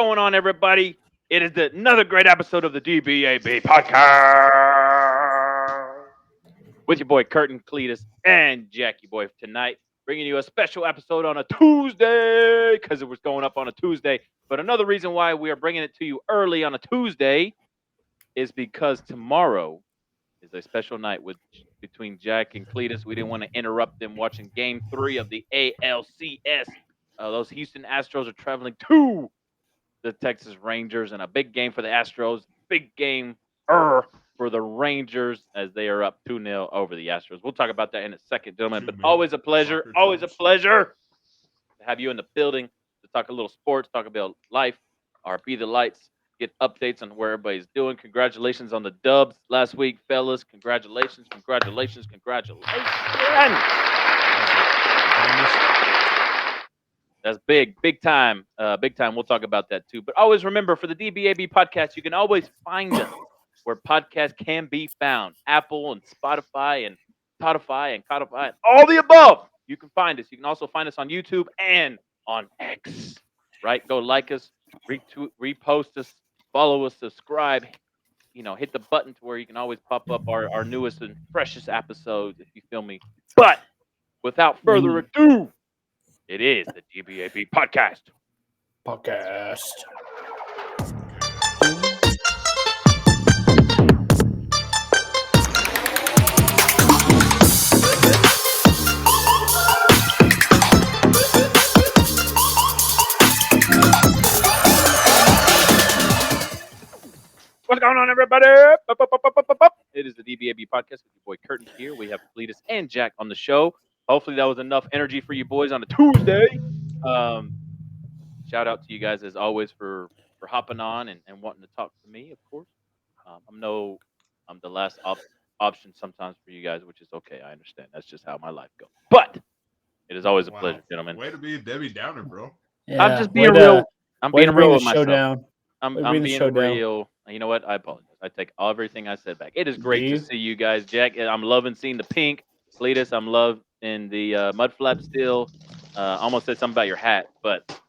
going on, everybody? It is another great episode of the D.B.A.B. podcast with your boy Curtin Cletus and Jackie Boy tonight, bringing you a special episode on a Tuesday because it was going up on a Tuesday. But another reason why we are bringing it to you early on a Tuesday is because tomorrow is a special night between Jack and Cletus. We didn't want to interrupt them watching Game 3 of the ALCS. Those Houston Astros are traveling to the Texas Rangers, and a big game for the Astros, big game for the Rangers as they are up 2-0 over the Astros. We'll talk about that in a second, gentlemen. But always a pleasure to have you in the building to talk a little sports, talk about life, or be the lights, get updates on where everybody's doing. Congratulations on the dubs last week, fellas. Congratulations. That's big time. We'll talk about that too. But always remember, for the DBAB podcast, you can always find us where podcasts can be found. Apple and Spotify and Spotify and Codify and all the above. You can find us. You can also find us on YouTube and on X. Right? Go like us, retweet, repost us, follow us, subscribe. Hit the button to where you can always pop up our newest and freshest episodes, if you feel me. But without further ado, it is the DBAB podcast. What's going on, everybody? It is the DBAB podcast with your boy Curtin here. We have Cletus and Jack on the show. Hopefully that was enough energy for you boys on a Tuesday. Shout out to you guys as always for hopping on and wanting to talk to me, of course. I'm the last option sometimes for you guys, which is okay. I understand. That's just how my life goes. But it is always a pleasure, gentlemen. Way to be a Debbie Downer, bro. Yeah, I'm just being real. I'm being real with myself. Down. I'm being real. You know what? I apologize. I take everything I said back. It is great to see you guys, Jack. I'm loving seeing the pink. Cletus, I'm loving the mud flap still. Almost said something about your hat, but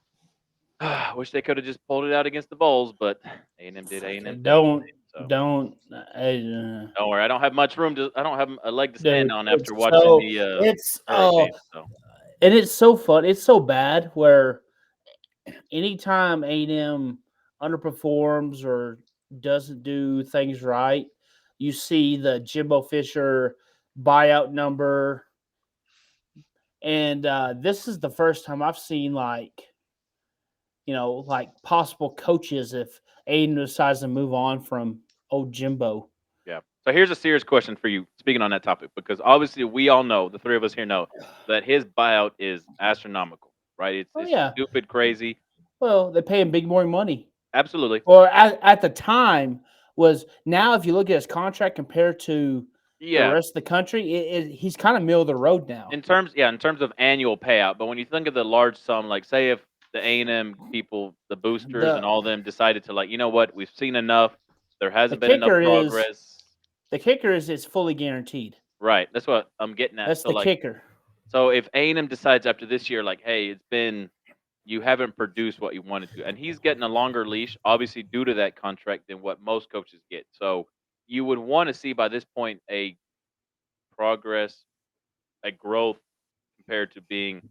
I wish they could have just pulled it out against the Bulls, but A&M did A&M. Don't worry. I don't have much room I don't have a leg to stand on after watching the Hurricanes. And it's so fun. It's so bad where anytime A&M underperforms or doesn't do things right, you see the Jimbo Fisher buyout number. And this is the first time I've seen like possible coaches if A&M decides to move on from old Jimbo. Yeah. So here's a serious question for you, speaking on that topic, because obviously we all know, the three of us here know, that his buyout is astronomical, right? It's stupid, crazy. Well, they pay him big more money. Absolutely. Or at the time was, now if you look at his contract compared to the rest of the country, he's kind of middle of the road now. In terms of annual payout, but when you think of the large sum, like say if the A&M people, the boosters and all them decided to, like, you know what, we've seen enough. There hasn't been enough progress. The kicker is it's fully guaranteed. Right. That's what I'm getting at. That's the kicker. So if A&M decides after this year, like, hey, you haven't produced what you wanted to, and he's getting a longer leash, obviously due to that contract, than what most coaches get. So you would want to see by this point a progress, a growth compared to being,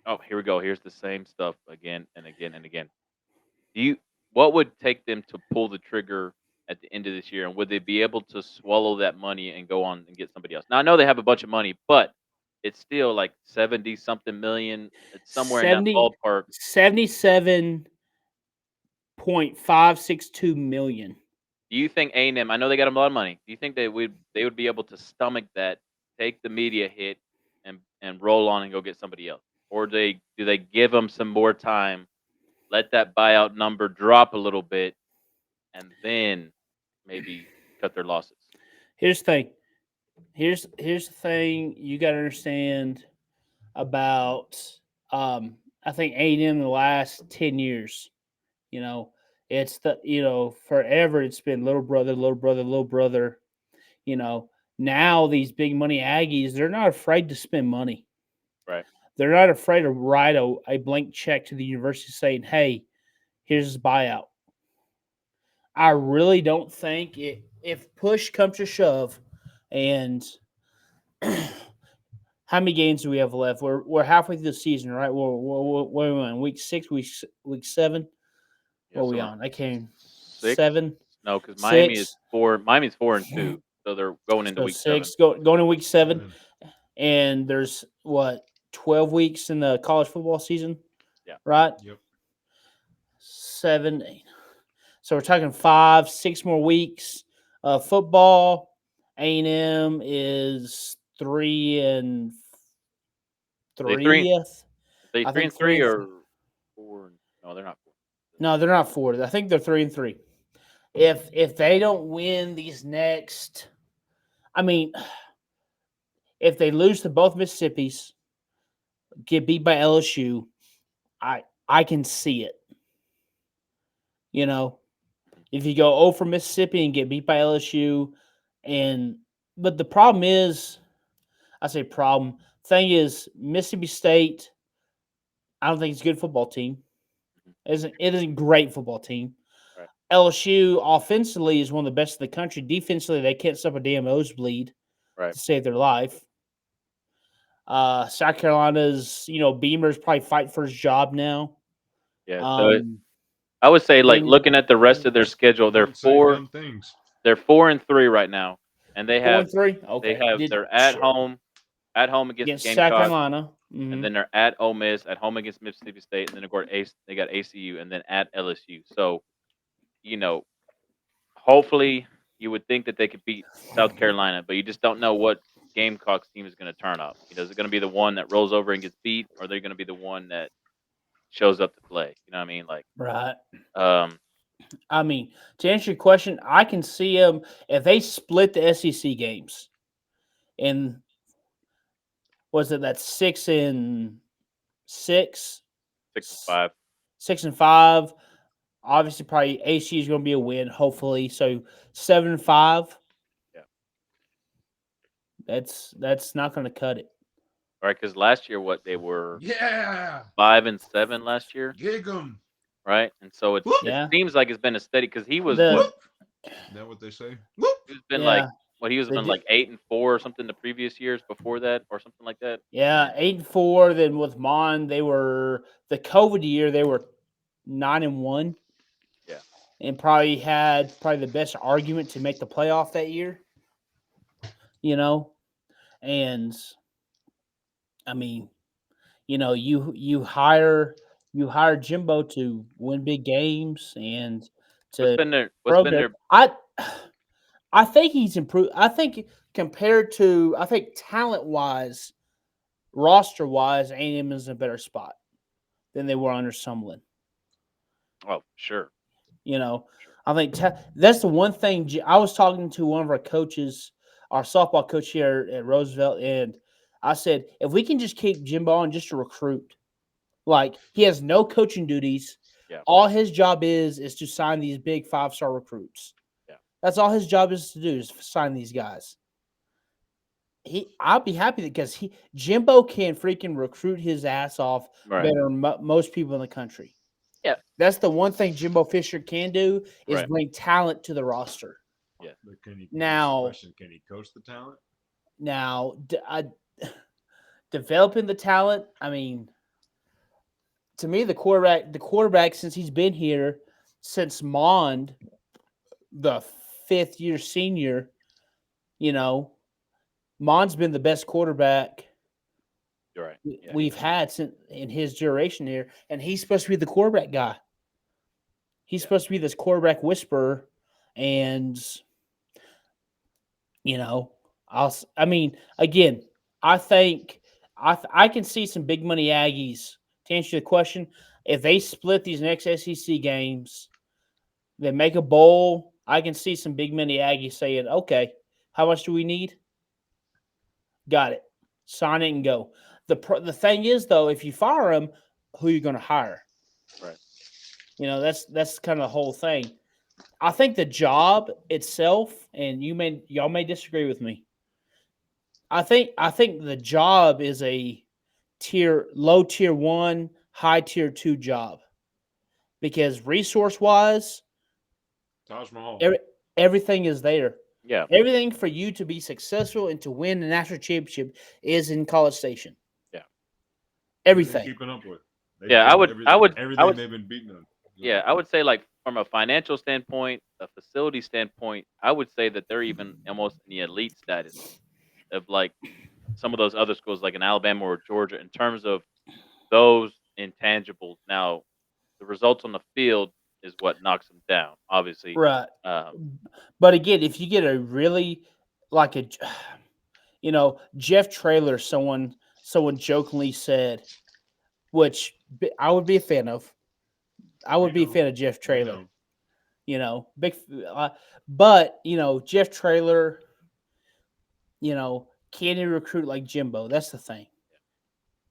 oh, here we go. Here's the same stuff again and again and again. What would take them to pull the trigger at the end of this year, and would they be able to swallow that money and go on and get somebody else? Now I know they have a bunch of money, but it's still like 70-something million. It's somewhere in that ballpark. 77.562 million. Do you think A&M? I know they got a lot of money. Do you think they would be able to stomach that, take the media hit, and roll on and go get somebody else, or do they give them some more time, let that buyout number drop a little bit, and then maybe cut their losses? Here's the thing. Here's the thing you got to understand about I think A&M in the last 10 years. It's forever it's been little brother. Now these big money Aggies, they're not afraid to spend money. Right. They're not afraid to write a blank check to the university saying, hey, Here's his buyout. I really don't think if push comes to shove, and how many games do we have left? We're halfway through the season, right? What are we on? Week 6, week 7. Yeah, What are we so on? I can't. 6. 7, No, because Miami is 6. 4. Miami's 4-2, so they're going into So week 7. 6 going to week 7, and there's what 12 weeks in the college football season, Yeah. right? Yep. 7, 8. So we're talking 5, 6 more weeks. Football, A&M is 3-3. They 3. They I three think and 3 three and or 4. No, they're not 4. no, they're not 4. I think they're 3-3. If they don't win these next, I mean, if they lose to both Mississippis, get beat by LSU, I can see it. You know, if you go 0 for Mississippi and get beat by LSU, but the problem is, I say problem. Thing is, Mississippi State, I don't think it's a good football team. It isn't a great football team. Right. LSU offensively is one of the best in the country. Defensively, they can't stop a damn nosebleed Right. to save their life. South Carolina's, Beamer's probably fighting for his job now. Yeah. I would say, like, Then looking at the rest of their schedule, they're Don't say 4. dumb things. They're 4-3 right now, and they four have and three. Okay, they're at home against the against South Gamecocks, Carolina. and then they're at Ole Miss, at home against Mississippi State, and then they got ACU, and then at LSU. So, you know, hopefully, you would think that they could beat South Carolina, but you just don't know what Gamecocks team is going to turn up. Is it going to be the one that rolls over and gets beat, or are they going to be the one that shows up to play? You know what I mean? Like, Right. um, I mean, to answer your question, I can see them if they split the SEC games, and was it that 6-6, 6-5. 6-5? Obviously, probably AC is going to be a win, hopefully. So 7-5. Yeah. That's not going to cut it. Right, because last year, they were Yeah. 5-7 last year, Gig 'em. right? And so it Yeah. seems like it's been a steady because he was The Is that what they say? Whoop. he's been yeah, he was they been did. like 8-4 or something the previous years before that or something like that. Yeah, 8-4. Then with Mon, they were the COVID year. They were 9-1. Yeah. And probably had the best argument to make the playoff that year. And I mean, you hire Jimbo to win big games and What's to been their progress. I think he's improved. I think compared to talent wise, roster wise, A&M is in a better spot than they were under Sumlin. Oh, sure. I think that's the one thing. I was talking to one of our coaches, our softball coach here at Roosevelt, and I said, if we can just keep Jimbo on just to recruit, like he has no coaching duties. Yeah. All his job is to sign these big 5-star recruits. Yeah. That's all his job is to do is sign these guys. I'll be happy because Jimbo can freaking recruit his ass off Right. better than most people in the country. Yeah. That's the one thing Jimbo Fisher can do is Right. bring talent to the roster. Yeah. But can he coach the talent? Now, developing the talent. I mean, to me, the quarterback since he's been here since Mond, the 5th-year senior, Mond's been the best quarterback You're right. Yeah, we've had since in his duration here, and he's supposed to be the quarterback guy. He's supposed to be this quarterback whisperer, and again, I think I can see some big money Aggies. To answer the question, if they split these next SEC games, they make a bowl, I can see some big money Aggies saying, "Okay, how much do we need? Got it. Sign it and go." The thing is, though, if you fire him, who are you going to hire? Right. That's kind of the whole thing. I think the job itself, and y'all may disagree with me. I think the job is a low tier 1, high tier 2 job. because resource wise, Taj Mahal. everything is there. Yeah. Everything for you to be successful and to win the national championship is in College Station. Yeah. Everything. Keeping up with. Yeah, I would everything they've been beating on. Yeah, I would say like from a financial standpoint, a facility standpoint, I would say that they're even almost in the elite status of like some of those other schools like in Alabama or Georgia in terms of those intangibles. Now, the results on the field is what knocks them down, obviously. Right. Um, But again, if you get a really like a Jeff Traylor, someone jokingly said, which I would be a fan of. I would be a fan of Jeff Traylor. Big, but Jeff Traylor, can he recruit like Jimbo? That's the thing.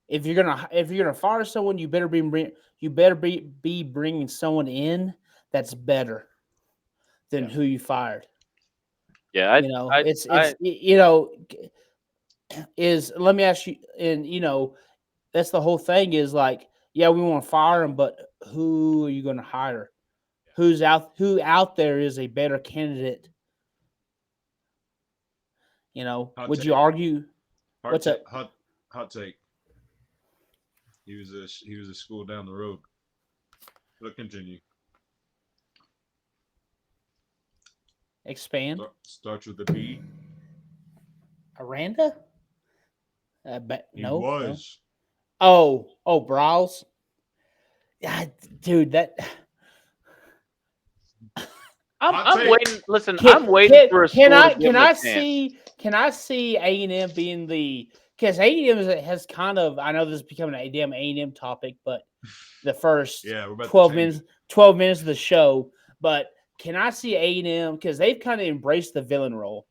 If you're gonna fire someone, you better be bringing someone in that's better than who you fired. yeah, It's I is let me ask you, and that's the whole thing is like, yeah, we want to fire him, but who are you going to hire? Who out there is a better candidate? Would you argue? What's up? Hot take. He was a school down the road. But continue. Expand. Starts with a B. Aranda? He no. was. No. Oh, Browse. Yeah, dude, that. I'm waiting. Listen, I'm waiting for a school to give him a chance. Can I see A&M being because A&M has kind of, I know this is becoming a damn A&M topic, but the first 12 minutes of the show, but can I see A&M because they've kind of embraced the villain role,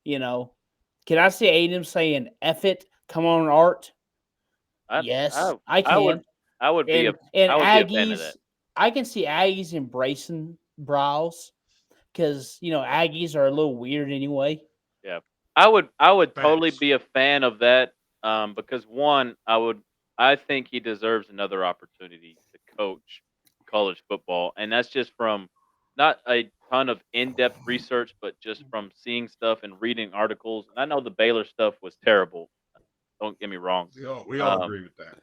Can I see A&M saying "F it, come on, Art"? Yes, I can. I would be a fan of that. I can see Aggies embracing Browse because Aggies are a little weird anyway. Yeah, I would totally be a fan of that. Because one, I think he deserves another opportunity to coach college football, and that's just from not a ton of in-depth research, but just from seeing stuff and reading articles. And I know the Baylor stuff was terrible. Don't get me wrong. We all agree with that.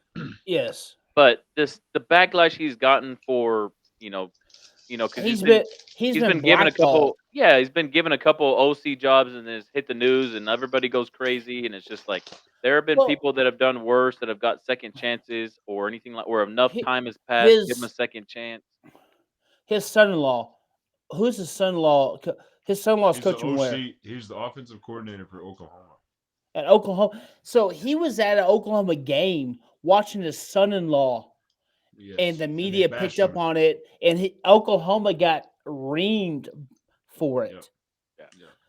Yes, but the backlash he's gotten for because he's been given a blackballed. couple. Yeah, he's been given a couple OC jobs and has hit the news, and everybody goes crazy. And it's just like there have been people that have done worse that have got second chances or anything like where enough time has passed, give them a second chance. His son-in-law, who's his son-in-law? His son-in-law's coaching where? He's the offensive coordinator for Oklahoma. At Oklahoma, so he was at an Oklahoma game watching his son-in-law. Yes. And the media picked up on it, and Oklahoma got reamed for it. Yeah.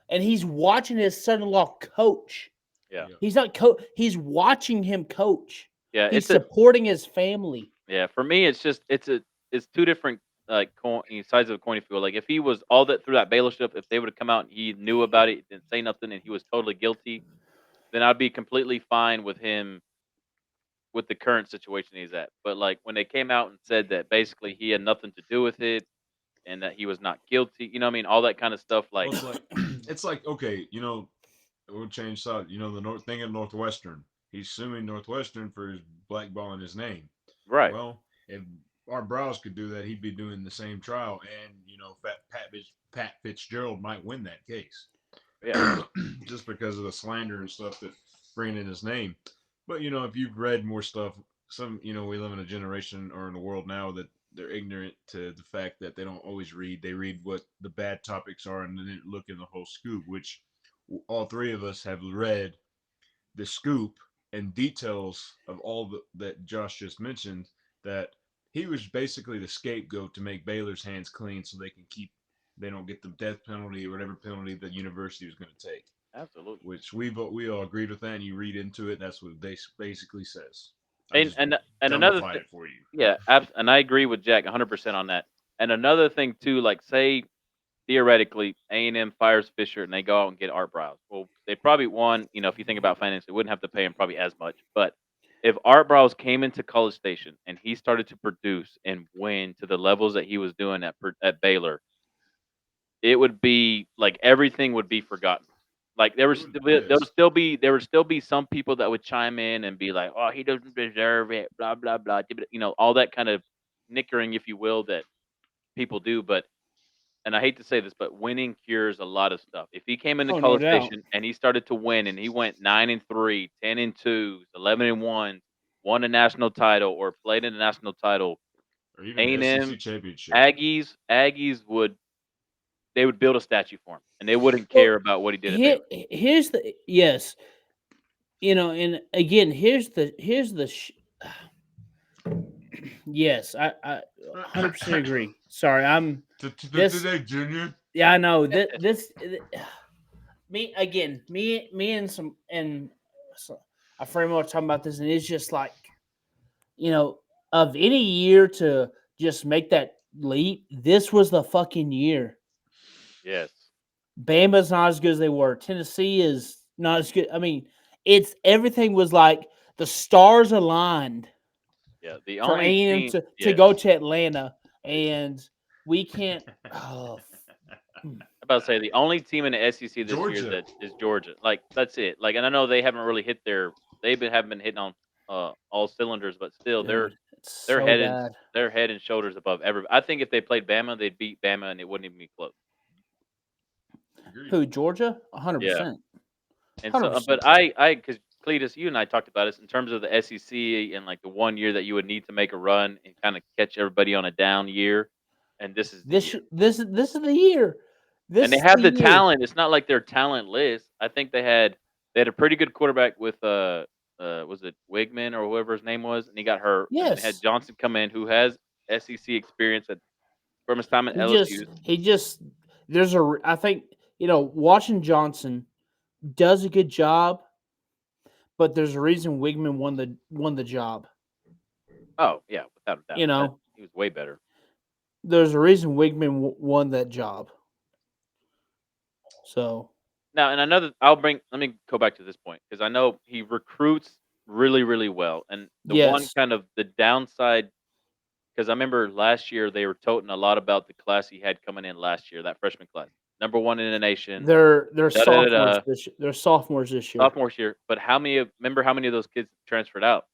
And he's watching his son-in-law coach. Yeah. He's not he's watching him coach. Yeah, he's supporting his family. Yeah, for me, it's two different sides of a coin. Feel like if he was all that through that Baylor stuff, if they would have come out and he knew about it, didn't say nothing, and he was totally guilty, then I'd be completely fine with him with the current situation he's at. But like when they came out and said that basically he had nothing to do with it and that he was not guilty, you know what I mean? All that kind of stuff. Like, well, it's like okay, we'll change side. The thing at Northwestern, he's suing Northwestern for his blackballing his name. Right. Well, if Art Browse could do that, he'd be doing the same trial, and Pat Fitzgerald might win that case. Yeah. Just because of the slander and stuff that bringing in his name. But if you've read more stuff, we live in a generation or in a world now that they're ignorant to the fact that they don't always read. They read what the bad topics are and then look in the whole scoop, which all three of us have read the scoop and details of all that Josh just mentioned, that he was basically the scapegoat to make Baylor's hands clean so they don't get the death penalty or whatever penalty the university was going to take. Absolutely. Which we all agreed with that, and you read into it, that's what it basically says. And another thing for you. Yeah, and I agree with Jack 100% on that. And another thing too, like say theoretically A&M fires Fisher and they go out and get Art Browse. Well, they probably won. If you think about finance, they wouldn't have to pay him probably as much. But if Art Browse came into College Station and he started to produce and win to the levels that he was doing at Baylor, it would be like everything would be forgotten. Like It would, yes. there would still be some people that would chime in and be like, "Oh, he doesn't deserve it," blah blah blah. All that kind of nickering, if you will, that people do. But and I hate to say this, but winning cures a lot of stuff. If he came into Oh, no College doubt. Station and he started to win and he went 9-3, 10-2, 11-1, won a national title or played in a national title, Or even A the and SEC M championship. Aggies would they would build a statue for him and they wouldn't Well, care about what he did at here, Baylor. here's the yes, and again, yes, I 100% agree. Sorry, I'm this. Today, Junior. Yeah, I know that this. Me and a friend were talking about this, and it's just like you know, of any year to just make that leap, this was the fucking year. Yes. Bama's not as good as they were. Tennessee is not as good. I mean, it's everything was like the stars aligned Yeah. The for only A&M team to yes. go to Atlanta, and we can't. Oh, I'm about to say the only team in the SEC this year Georgia. that is Georgia. Like that's it. Like, and I know they haven't really hit haven't been hitting on all cylinders, but still dude, it's they're so head and bad. they're head and shoulders above every. I think if they played Bama, they'd beat Bama, and it wouldn't even be close. Agreed. Who Georgia? Yeah. 100%. And so, 100%. but because Cletus, you and I talked about this in terms of the SEC and like the 1 year that you would need to make a run and kind of catch everybody on a down year, and this is the year. This is the year. And they have the talent. It's not like they're talentless. I think they had a pretty good quarterback with was it Wigman or whoever his name was, and he got hurt. And then they had Yes. Johnson come in, who has SEC experience from his time at LSU. He just I think watching Johnson does a good job, but there's a reason Wigman won the job. Oh yeah, without a doubt. You know, he was way better. There's a reason Wigman won that job. So now, and let me go back to this point because I know he recruits really, really well. And the one yes, kind of the downside, because I remember last year they were toting a lot about the class he had coming in last year, that freshman class, number one in the nation. they're Da, da, da, sophomores da. they're sophomores this year. Sophomore year, but remember how many of those kids transferred out?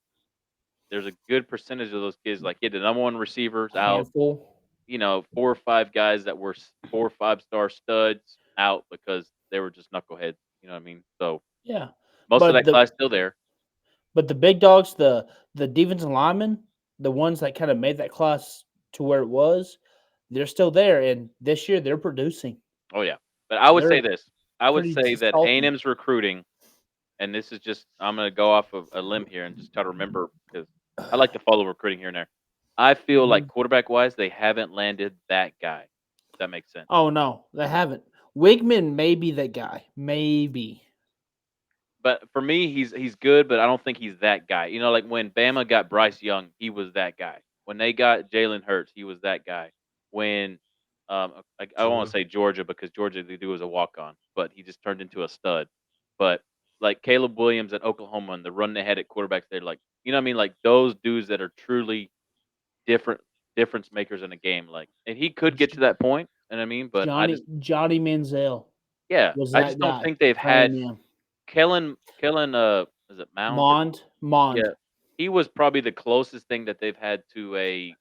There's a good percentage of those kids, like the number one receivers out. Handful. 4 or 5 guys that were 4 or 5-star studs out because they were just knuckleheads. You know what I mean? So Yeah, most of but that class still there. But the big dogs, the defensive linemen, the ones that kind of made that class to where it was, they're still there, and this year they're producing. Oh yeah, but I would say They're this. I would pretty say that salty. A&M's recruiting, and this is just I'm going to go off of a limb here and just try to remember because I like to follow recruiting here and there. I feel like quarterback wise, they haven't landed that guy. If that makes sense. Oh no, they haven't. Wigman may be that guy, maybe. But for me, he's good, but I don't think he's that guy. Like when Bama got Bryce Young, he was that guy. When they got Jalen Hurts, he was that guy. When I don't want to say Georgia because Georgia the dude was a walk on, but he just turned into a stud. But like Caleb Williams at Oklahoma and the run they had at quarterbacks, they're like, you know what I mean? Like those dudes that are truly difference makers in a game. Like, and he could get to that point, and I mean, but Johnny Manziel yeah, was I that just don't guy think they've for had A&M. Kellen, is it Mound? Mond. Yeah, he was probably the closest thing that they've had to a.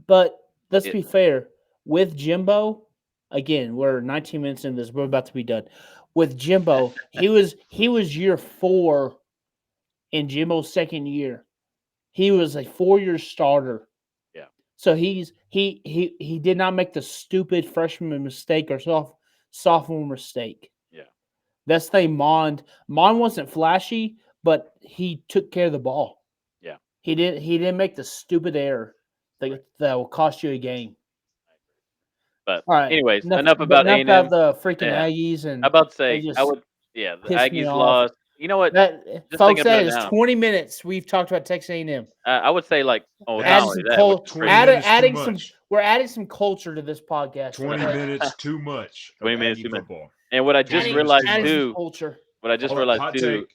But let's be fair. With Jimbo, again, we're 19 minutes into this. We're about to be done. With Jimbo, he was year 4 in Jimbo's second year. He was a 4-year starter. Yeah. So he did not make the stupid freshman mistake or sophomore mistake. Yeah. That's the thing. Mond wasn't flashy, but he took care of the ball. Yeah. He didn't make the stupid error that will cost you a game. But all right, anyways, enough about A&M. Enough about the freaking Aggies and I'm about to say the Aggies lost. You know what? Folks, that is 20 minutes we've talked about Texas A&M. I would say not only that, we're adding some culture to this podcast. 20 minutes too much. 20 minutes too much. Football. And what I just realized too. Culture. What I just realized too.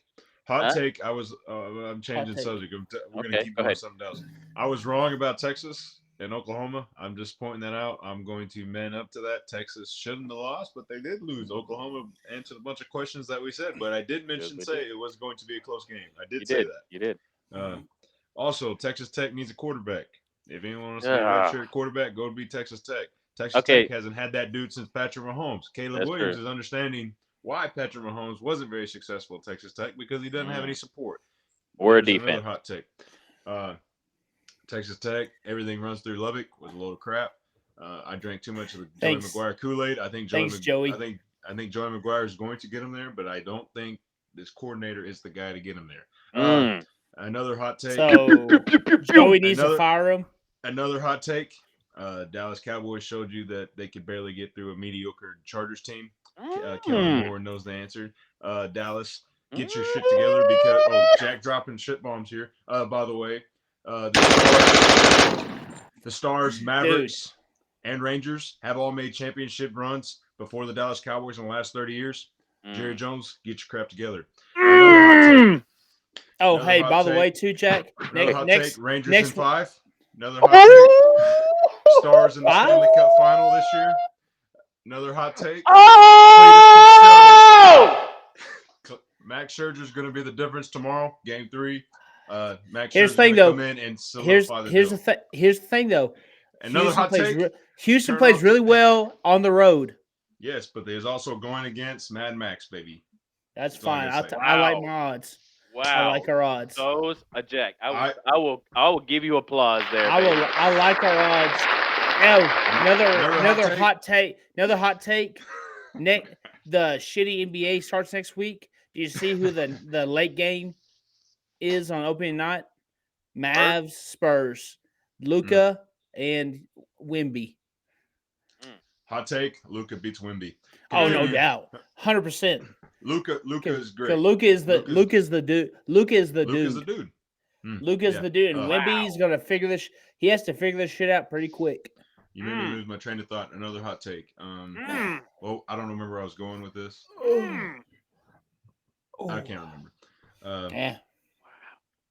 Hot Huh? take. I'm changing take. subject. We're gonna Okay, keep go going ahead. to something else. I was wrong about Texas and Oklahoma. I'm just pointing that out. I'm going to man up to that. Texas shouldn't have lost, but they did lose. Oklahoma answered a bunch of questions that we said, but I did we say did. it was going to be a close game. I You did say did. that. You did. Also, Texas Tech needs a quarterback. If anyone wants to be a Ah, redshirt quarterback, go to be Texas Tech. Texas okay, Tech hasn't had that dude since Patrick Mahomes. Caleb that's Williams true. is understanding why Patrick Mahomes wasn't very successful at Texas Tech because he doesn't have any support. Or a There's another defense. hot take. Texas Tech, everything runs through Lubbock was a load of crap. I drank too much of the Joey Thanks. McGuire Kool-Aid. I think Thanks, Joey. I think Joey McGuire is going to get him there, but I don't think this coordinator is the guy to get him there. Mm. Another hot take. So Joey needs to fire him. Another hot take. Dallas Cowboys showed you that they could barely get through a mediocre Chargers team. Kellen Moore knows the answer. Dallas, get your shit together because Jack dropping shit bombs here. By the way, the Stars, Mavericks, and Rangers have all made championship runs before the Dallas Cowboys in the last 30 years. Jerry Jones, get your crap together. Another hot take. Oh, Another hey, hot by the take. way, too, Jack. Another hot Next, take. Rangers next in 5. Another hot take. Stars in the Stanley Cup final this year. Another hot take. Max Scherzer's going to be the difference tomorrow, Game 3. Max Here's Scherzer's the thing, going to though. come in and solidify the Here's deal. here's the thing, though. Another hot take. Houston Turn plays off really well on the road. Yes, but there's also going against Mad Max, baby. That's That's all I fine. gotta say. I like my odds. Wow. I like our odds. Those, Jack. I will give you applause there. I like our odds. Oh, another hot take. Another hot take. The shitty NBA starts next week. Do you see who the late game is on opening night? Mavs, Spurs, Luka, and Wimby. Hot take: Luka beats Wimby. Oh, no doubt, 100%. Luka is great. Luka is the dude. Luka is the dude. Luka's the dude. Luka's the dude, and Wimby's gonna figure this. He has to figure this shit out pretty quick. You made me lose my train of thought. Another hot take. Well, I don't remember where I was going with this. I can't remember.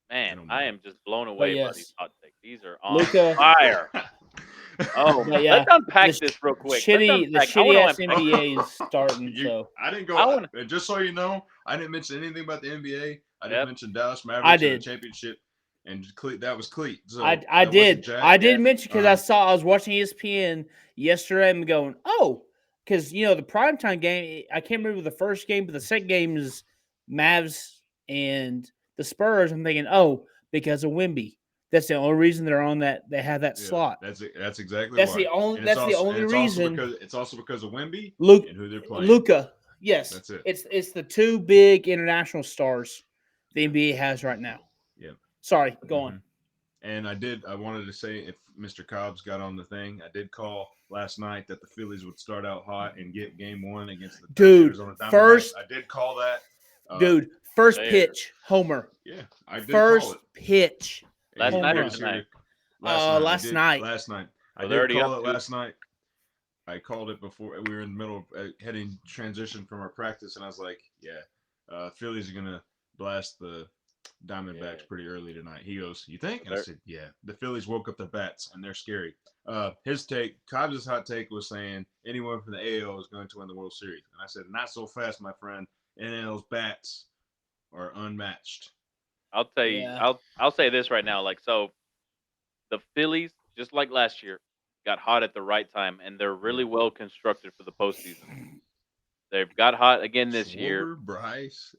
Man, I am just blown away by these hot takes. These are on Luka, fire. Oh, yeah, let's unpack this real quick. The shitty ass NBA is starting. So I didn't go. Just so you know, I didn't mention anything about the NBA. I didn't mention Dallas Mavericks in the championship, and that was Cleat. So I did. I did mention because I was watching ESPN yesterday and going, because the primetime game. I can't remember the first game, but the second game is Mavs and the Spurs. I'm thinking, because of Wimby. That's the only reason they're on that. They have that slot. That's exactly. That's why. the only. That's the only reason. It's also because of Wimby and who they're playing. Luka. Yes, that's it. It's the two big international stars the NBA has right now. Yeah. Sorry, go on. And I wanted to say, if Mr. Cobbs got on the thing, I did call last night that the Phillies would start out hot and get Game 1 against the Arizona Diamondbacks. I did call that. First pitch, homer. Yeah, I did first call it. Pitch. Last night or tonight? Last night. Last night. I did call it last night. I called it before we were in the middle of heading transition from our practice, and I was like, Phillies are going to blast the Diamondbacks pretty early tonight. He goes, you think? And I said, yeah. The Phillies woke up the bats, and they're scary. His take, Cobbs' hot take was saying anyone from the AL is going to win the World Series. And I said, not so fast, my friend. NL's bats are unmatched. I'll tell you, I'll say this right now. So the Phillies, just like last year, got hot at the right time, and they're really well constructed for the postseason. They've got hot again this year. Bryce,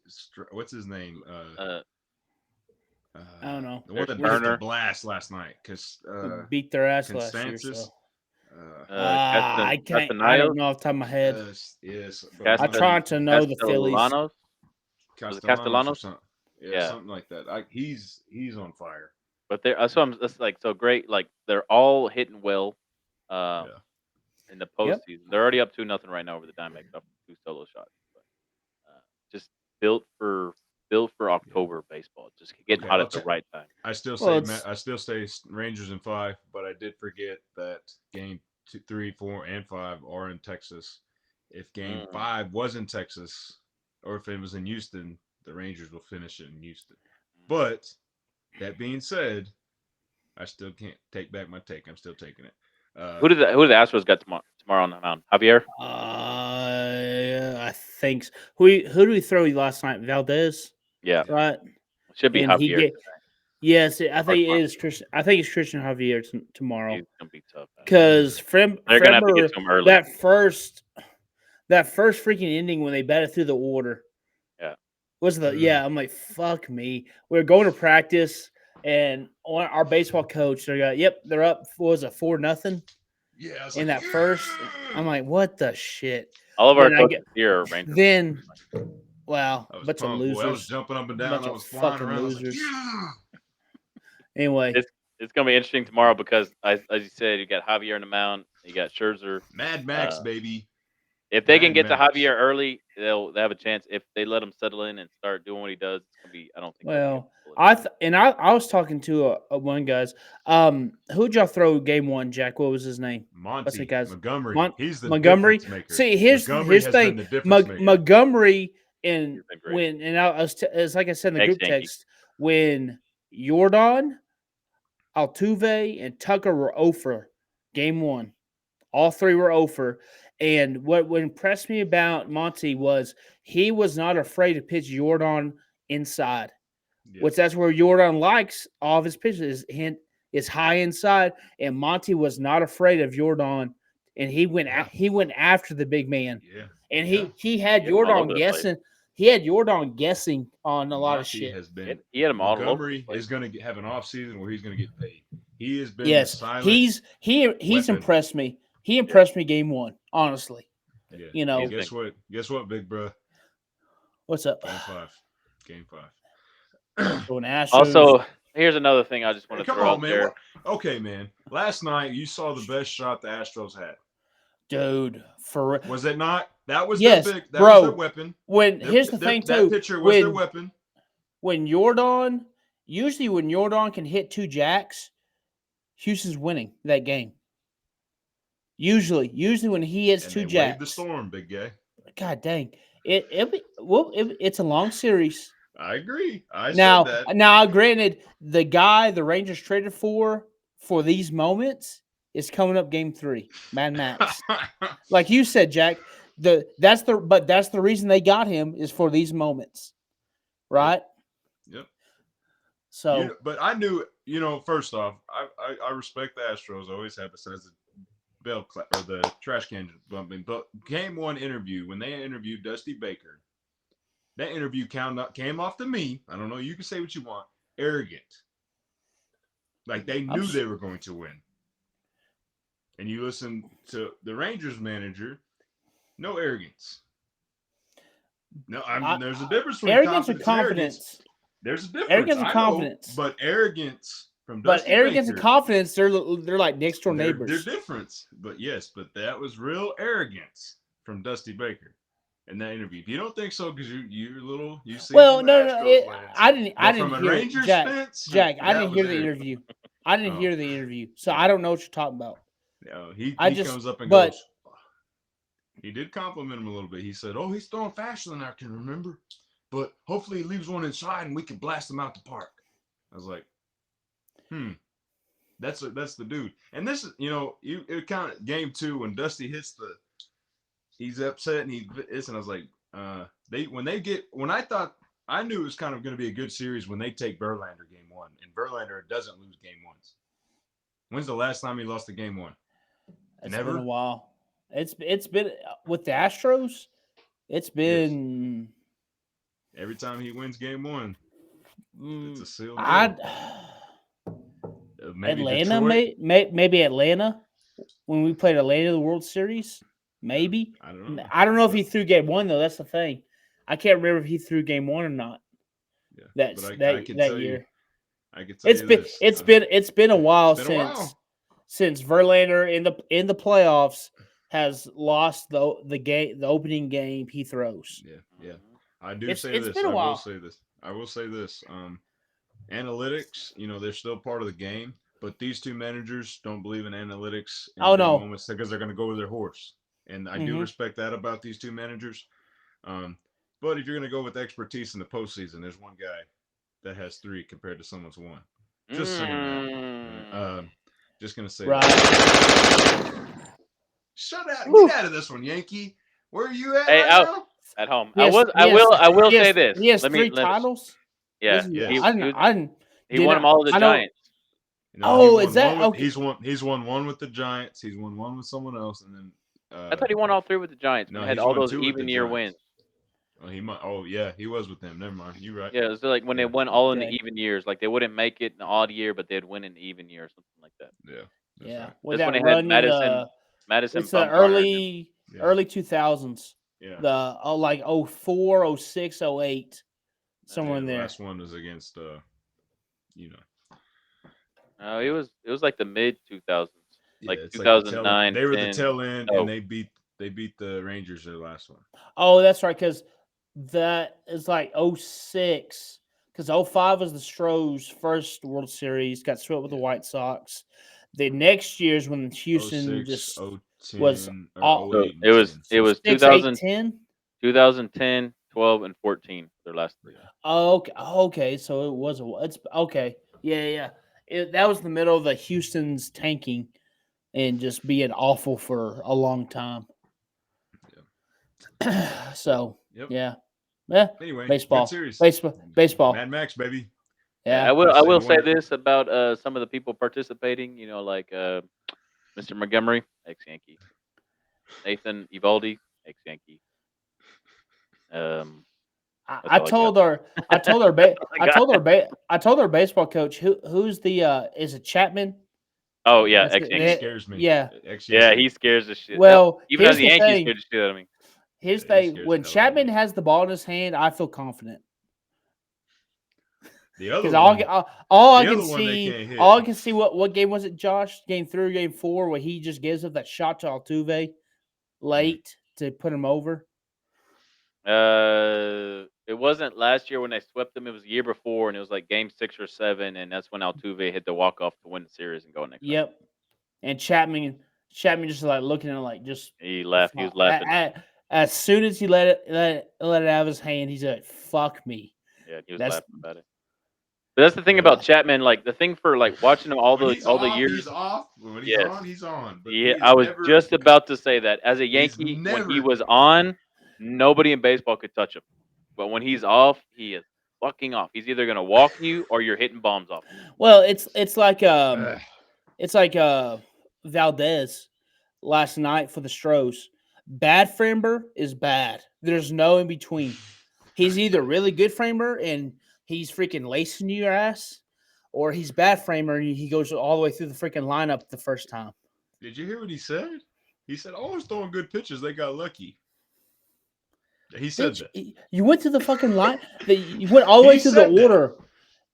what's his name? I don't know. The one that beat the blast last night because beat their ass last year. So. I don't know off the top of my head. Yes. I'm trying to know the Phillies. Castellanos? Yeah, something like that. He's on fire. But that's so great. They're all hitting well in the postseason. They're already up 2-0 right now over the Diamondbacks off 2 solo shots. But, just built for October baseball. Just getting hot at the right time. I still say Rangers in 5, but I did forget that game 2, 3, 4, and 5 are in Texas. If game 5 was in Texas, or if it was in Houston, the Rangers will finish it in Houston. But that being said, I still can't take back my take. I'm still taking it. Who did the Astros got tomorrow on the mound? Javier? I think so. Who did we throw last night? Valdez, Yeah. right? Should be And he Javier. get yes. I think it tomorrow. is Christian. I think it's Christian Javier tomorrow He's gonna be tough. because They're gonna have to get to him early. that first freaking ending when they batted through the order. Yeah. Was the I'm like, fuck me. We're going to practice and our baseball coach, they're up. What was it, 4-0? Yeah. In that first, I'm like, what the shit? All of our Then coaches here are Rangers. Then, wow, I was bunch of pumped, boy. losers. I was jumping up and down. Bunch I of was flying fucking around. losers. I was like, Anyway, It's gonna be interesting tomorrow because, as you said, you got Javier in the mound, you got Scherzer. Mad Max, baby. If they can Mad get to Max. Javier early, they'll have a chance. If they let him settle in and start doing what he does, it's gonna be. I don't think. well, I was talking to one guys. Who'd y'all throw game one, Jack? What was his name? What's the Monty guy's Montgomery. He's the Montgomery. difference maker. See, here's Montgomery has thing. been the difference maker. Montgomery and He's been great. it's like I said in the group Ex-Yankee. text, when Jordan, Altuve, and Tucker were 0 for game one. All three were 0 for. And what impressed me about Monty was he was not afraid to pitch Jordan inside. Yes. Which that's where Jordan likes all of his pitches is high inside, and Monty was not afraid of Jordan, and he went after the big man, Yeah. and he had He had him all over Jordan the guessing. He had Jordan guessing on a lot of Monty shit. has been. He had him all over. Montgomery is going to have an off season where he's going to get paid. He has been Yes, the silent he's weapon. impressed me. He impressed me game one, honestly. Yeah. You know, Guess what? Guess what, big bro? what's up? Game five. Going Astros. Also, here's another thing I just want to Come throw on, out man. there. Okay, man. Last night you saw the best shot the Astros had. Dude, for Was it not? That was yes, their big. That bro. was their weapon. Here's the thing that too. pitcher was their weapon. When Jordan can hit 2 jacks, Houston's winning that game. Usually when he hits And 2 they jacks. waved the storm, big guy. God dang. It's a long series. I agree. I said that. Now, granted, the Rangers traded for these moments is coming up game 3. Mad Max. Like you said, Jack, that's the reason they got him is for these moments. Right? Yep. So but I knew, first off, I respect the Astros. I always have it says the bell clap or the trash can bumping. But game 1 interview, when they interviewed Dusty Baker, that interview came off to me. I don't know. You can say what you want. Arrogant. Like they knew they were going to win. And you listen to the Rangers manager, no arrogance. No, there's a difference between arrogance and confidence. There's a difference. Arrogance and confidence. But arrogance from Dusty arrogance Baker, and confidence, they're like next door neighbors. They're different. But that was real arrogance from Dusty Baker in that interview. If you don't think so, because you see. Well, no, I didn't from hear a Rangers Jack. fence, Jack, I didn't hear the arrogant. interview. I didn't hear the interview, so I don't know what you're talking about. No, he comes up and goes. He did compliment him a little bit. He said, "Oh, he's throwing faster than I can remember, but hopefully he leaves one inside and we can blast him out the park." I was like, that's the dude. And this is, it kind of game 2 when Dusty hits he's upset and and I was like, I knew it was kind of going to be a good series when they take Verlander game 1, and Verlander doesn't lose game 1s. When's the last time he lost a game 1? It's Never. been a while. It's been with the Astros. It's been every time he wins game 1. It's a sealed deal. Maybe Atlanta, Detroit. maybe Atlanta when we played Atlanta in the World Series. Maybe I don't know. I don't know if he threw game 1 though. That's the thing. I can't remember if he threw game 1 or not. Yeah, that year. I could tell it's been a while since Verlander in the playoffs has lost the opening game he throws. Yeah. I do say it's this. Been a while. I will say this. Analytics, they're still part of the game, but these two managers don't believe in analytics in moments because they're going to go with their horse. And I do respect that about these two managers. But if you're gonna go with expertise in the postseason, there's one guy that has 3 compared to someone's 1. Just saying that. Mm. Just gonna say Right. that. Shut out! Woo. Get out of this one, Yankee. Where are you at Hey, right now? at home. He has, I will say this. He has Let 3 me titles. yeah. Yes. He, I he, didn't. I didn't. he won them all with the I know. Giants. No, he Oh, won is that one with, okay? he's won 1 with the Giants. He's won 1 with someone else, and then I thought he won all 3 with the Giants. no, When he had he's all won those 2 with the even year Giants. wins. Oh, he might. Oh, yeah, he was with them. Never mind. You're right. Yeah, it was like when they Yeah. won all in the Okay. even years. Like they wouldn't make it in an odd year, but they'd win in the even year or something like that. Yeah, that's Yeah, right. with That's when that they had run in the Madison it's the Bumgarner. And them. Yeah. early 2000s. Yeah. The like 04, 06, 08, somewhere Yeah, in the there. last one was against you know. No, it was like the mid 2000s, Yeah, like it's like the tail. 2009, They were the 10. tail end, and Oh, they beat the Rangers their last one. Oh, that's right, because that is like 06. Because 05 was the Stros' first World Series, got swept with the Yeah. White Sox. The next year's when Houston 06, just 010, was or all 08 and it was 10. it was 6, 8, 2000, 10. 2010, 12, and 14. Their last 3. Yeah. Oh, okay. Okay. So it was it's okay. Yeah. That was the middle of the Houston's tanking and just being awful for a long time. So Yep. yeah. Anyway, good Baseball. series. Baseball. Mad Max, baby. Yeah, Yeah. I will You say wonder- this about some of the people participating. You know, like Mr. Montgomery, ex-Yankee, Nathan Evaldi, ex-Yankee. That's I all I got. told our I told our That's all I got. I told our baseball coach who's the is it Chapman? Oh yeah, That's it. He ex-Yankee. scares me. Yeah. Yeah, Ex-Yankee. he scares the shit. Well, Even as here's a the Yankee, thing. scared the shit out of me. Here's the Yeah, he thing. scares When the hell out of Chapman me. has the ball in his hand, I feel confident. The other Because one, all I the can other one they see, can't hit. all I can see, what game was it, Josh? Game 3 or game 4, where he just gives up that shot to Altuve late to put him over. It wasn't last year when they swept them. It was the year before, and it was like game 6 or 7, and that's when Altuve hit the walk off to win the series and go next. Yep. And Chapman just like looking at it like just He laughed. He was laughing. As soon as he let it out of his hand, he's like, "Fuck me." Yeah, he was That's laughing about it. But that's the thing about Chapman. Like the thing for like watching him When he's all the off, years. he's off. When he's Yes. on, he's on. But Yeah, he I is was never. just about to say that. As a He's Yankee, when he never. was on, nobody in baseball could touch him. But when he's off, he is fucking off. He's either gonna walk you or you're hitting bombs off him. well, it's like Valdez last night for the Stros. Bad framer is bad. There's no in between. He's either really good framer and he's freaking lacing your ass, or he's bad framer and he goes all the way through the freaking lineup the first time. Did you hear what he said? He said, "Oh, I was throwing good pitches. They got lucky." He said Bitch, that. you went to the fucking line. You went all the way He through the said that. order.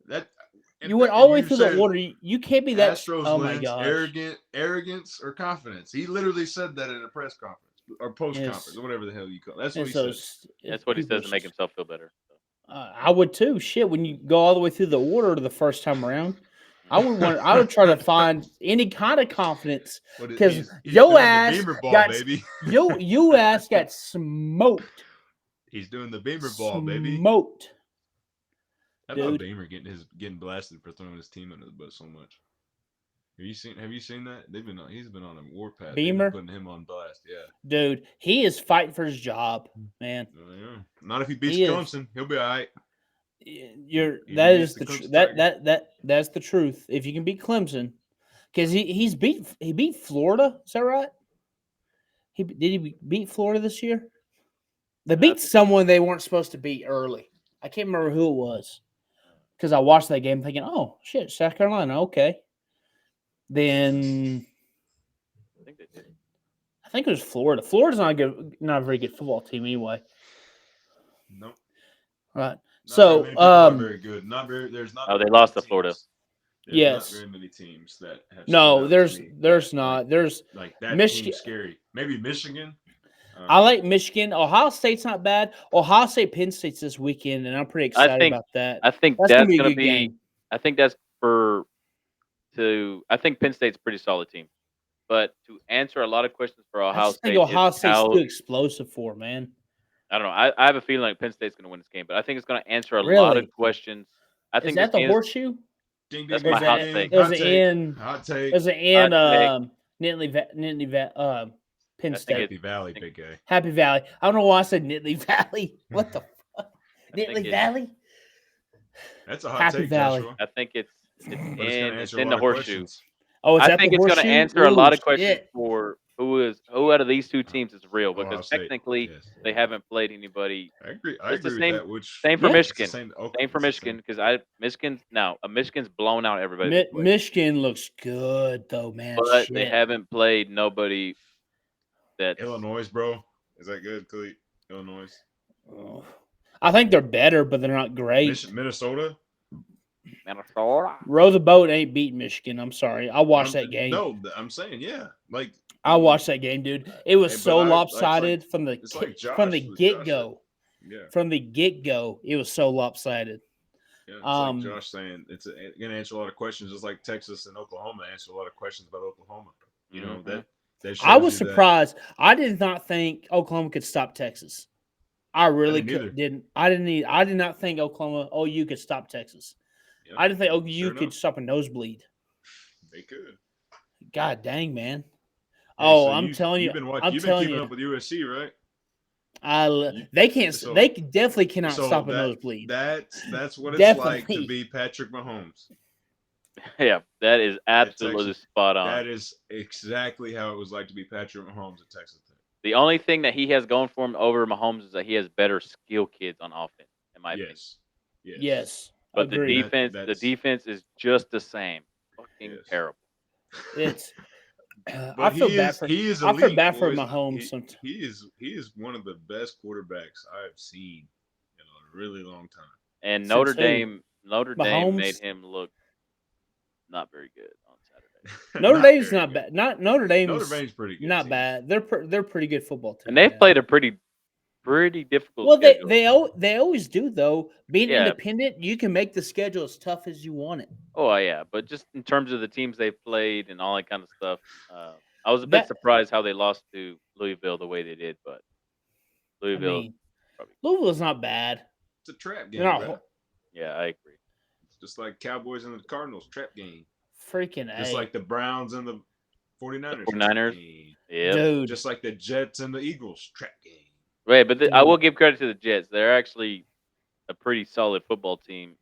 That. You went all And the way you through the said order. You can't be that. Astros Oh my wins, gosh. arrogance or confidence. He literally said that in a press conference or post conference Yes. or whatever the hell you call it. That's what And he so said. That's what he people says to make himself feel better. So. I would too. Shit, when you go all the way through the order the first time around, I would try to find any kind of confidence because he's your doing ass the beamer ball, got baby. you ass got smoked. He's doing the beamer ball, baby. Smoked. How Dude. about Beamer getting blasted for throwing his team under the bus so much? Have you seen that? He's been on a warpath. Beamer? They've been putting him on blast. Yeah. Dude, he is fighting for his job, man. Yeah. Not if he beats He is. Clemson. He'll be all right. That's the truth. If you can beat Clemson, because he beat Florida. Is that right? Did he beat Florida this year? They beat someone they weren't supposed to beat early. I can't remember who it was because I watched that game thinking, "Oh shit, South Carolina, okay." Then I think they did. I think it was Florida. Florida's not a very good football team anyway. Nope. Right. Not very good. Not very. There's not. Oh, they very lost to many Florida. teams. There's Yes. not very many teams that have. No, there's not. not. There's like that Michigan. team scary. Maybe Michigan. I like Michigan. Ohio State's not bad. Ohio State, Penn State's this weekend, and I'm pretty excited about that. I think that's that's gonna gonna be a good game. I think that's I think Penn State's a pretty solid team. But to answer a lot of questions for I Ohio just think State Ohio is State's too explosive for, man. I don't know. I have a feeling like Penn State's going to win this game, but I think it's going to answer a lot Really? of questions. I Is think this that the game is horseshoe? Ding, that's ding, Or my is ding, hot that ding. take. it was Hot it take. in Hot take. was it Hot in take. Penn I think State? Happy Valley, think- big guy. Happy Valley. I don't know why I said Nittany Valley. What the fuck? I think Nittany it- Valley? That's a hot Happy take, Valley. Joshua. I think it's But it's gonna it's answer a in lot the of horseshoe. questions. Oh, it's I at think the it's going to horseshoe? answer a lot Ooh, of questions shit. for who out of these two teams is real Ohio because State. technically Yes. they haven't played anybody. I agree. I It's the agree with same- that. Which Same for Yeah. it's the Michigan. same. Okay, Same for it's the Michigan because Michigan's blown out everybody. Mi- they played. Michigan looks good though, man. But they Shit. haven't played nobody that's Illinois, bro. Is that good, Cleet? Illinois. Oh. I think they're better, but they're not great. Minnesota. Minnesota. Row the boat ain't beating Michigan. I'm sorry. I watched that game. No, I'm saying yeah. Like I watched that game, dude. It was Hey, but so I- lopsided from the it's like from the Josh with get Josh go. yeah. From the get go, it was so lopsided. Yeah, it's Um, like Josh saying it's gonna answer a lot of questions, just like Texas and Oklahoma answer a lot of questions about Oklahoma. You know Mhm. that. I was shows you that- surprised. I did not think Oklahoma could stop Texas. I really didn't either. didn't. I did not think Oklahoma. Oh, you could stop Texas. Yep, I didn't think sure you could enough, stop a nosebleed. They could. God dang, man. Hey, Oh, so I'm telling you. You've been watching. I'm You've been telling keeping you. up with USC, right? They can't. so- They definitely cannot So stop a that- nosebleed. That's what it's like Definitely. to be Patrick Mahomes. Yeah, that is absolutely Texas. spot on. That is exactly how it was like to be Patrick Mahomes at Texas Tech. The only thing that he has going for him over Mahomes is that he has better skill kids on offense, in my opinion. Yes. Yes. But the Agreed. defense is just the same. Fucking Yes. terrible. It's. But I feel bad for. he is I feel elite, bad for boys. Mahomes. He, Sometimes. he is one of the best quarterbacks I've seen in a really long time. And Since Notre who? Dame Mahomes? made him look not very good on Saturday. Notre Not Dame's very not good. bad. Not Notre Dame's Notre Dame's pretty good. not team. bad. They're pretty good football team. And they've yeah. played a pretty difficult Well, schedule. they always do though. Being Yeah. independent, you can make the schedule as tough as you want it. Oh yeah, but just in terms of the teams they've played and all that kind of stuff, I was a bit That- surprised how they lost to Louisville the way they did. But I Louisville, mean, probably, Louisville's not bad. It's a trap They're game, not bro. yeah, I agree. It's just like Cowboys and the Cardinals trap game. Freaking Just A. like the Browns and the 49ers. 49ers. Trap game. Yeah. Dude. Just like the Jets and the Eagles trap game. Wait, but I Dude. will give credit to the Jets. They're actually a pretty solid football team.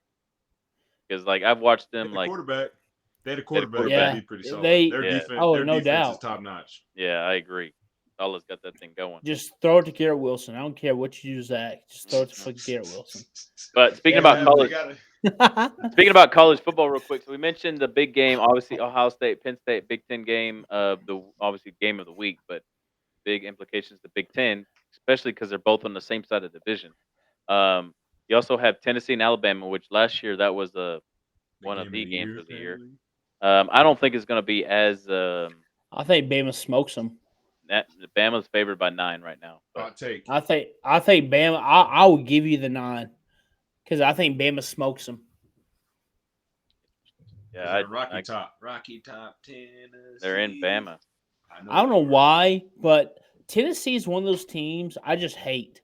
Because like I've watched them They like had a quarterback Yeah. that'd be pretty solid. They- their Yeah. defense, Oh, their no defense is doubt. top notch. yeah, I agree. Allah's got that thing going. Just throw it to Garrett Wilson. I don't care what you do, Zach. Just throw it to fucking Garrett Wilson. But speaking about college football, real quick. So we mentioned the big game, obviously Ohio State, Penn State, Big Ten game of the obviously game of the week, but big implications to Big Ten, especially because they're both on the same side of the division. You also have Tennessee and Alabama, which last year that was one of the games of the year. I don't think it's going to be as I think Bama smokes them. Bama's favored by 9 right now. But Hot take. I think Bama. I will give you the 9 because I think Bama smokes them. yeah, Rocky Top, Tennessee. they're in Bama. I don't know why, but Tennessee is one of those teams I just hate.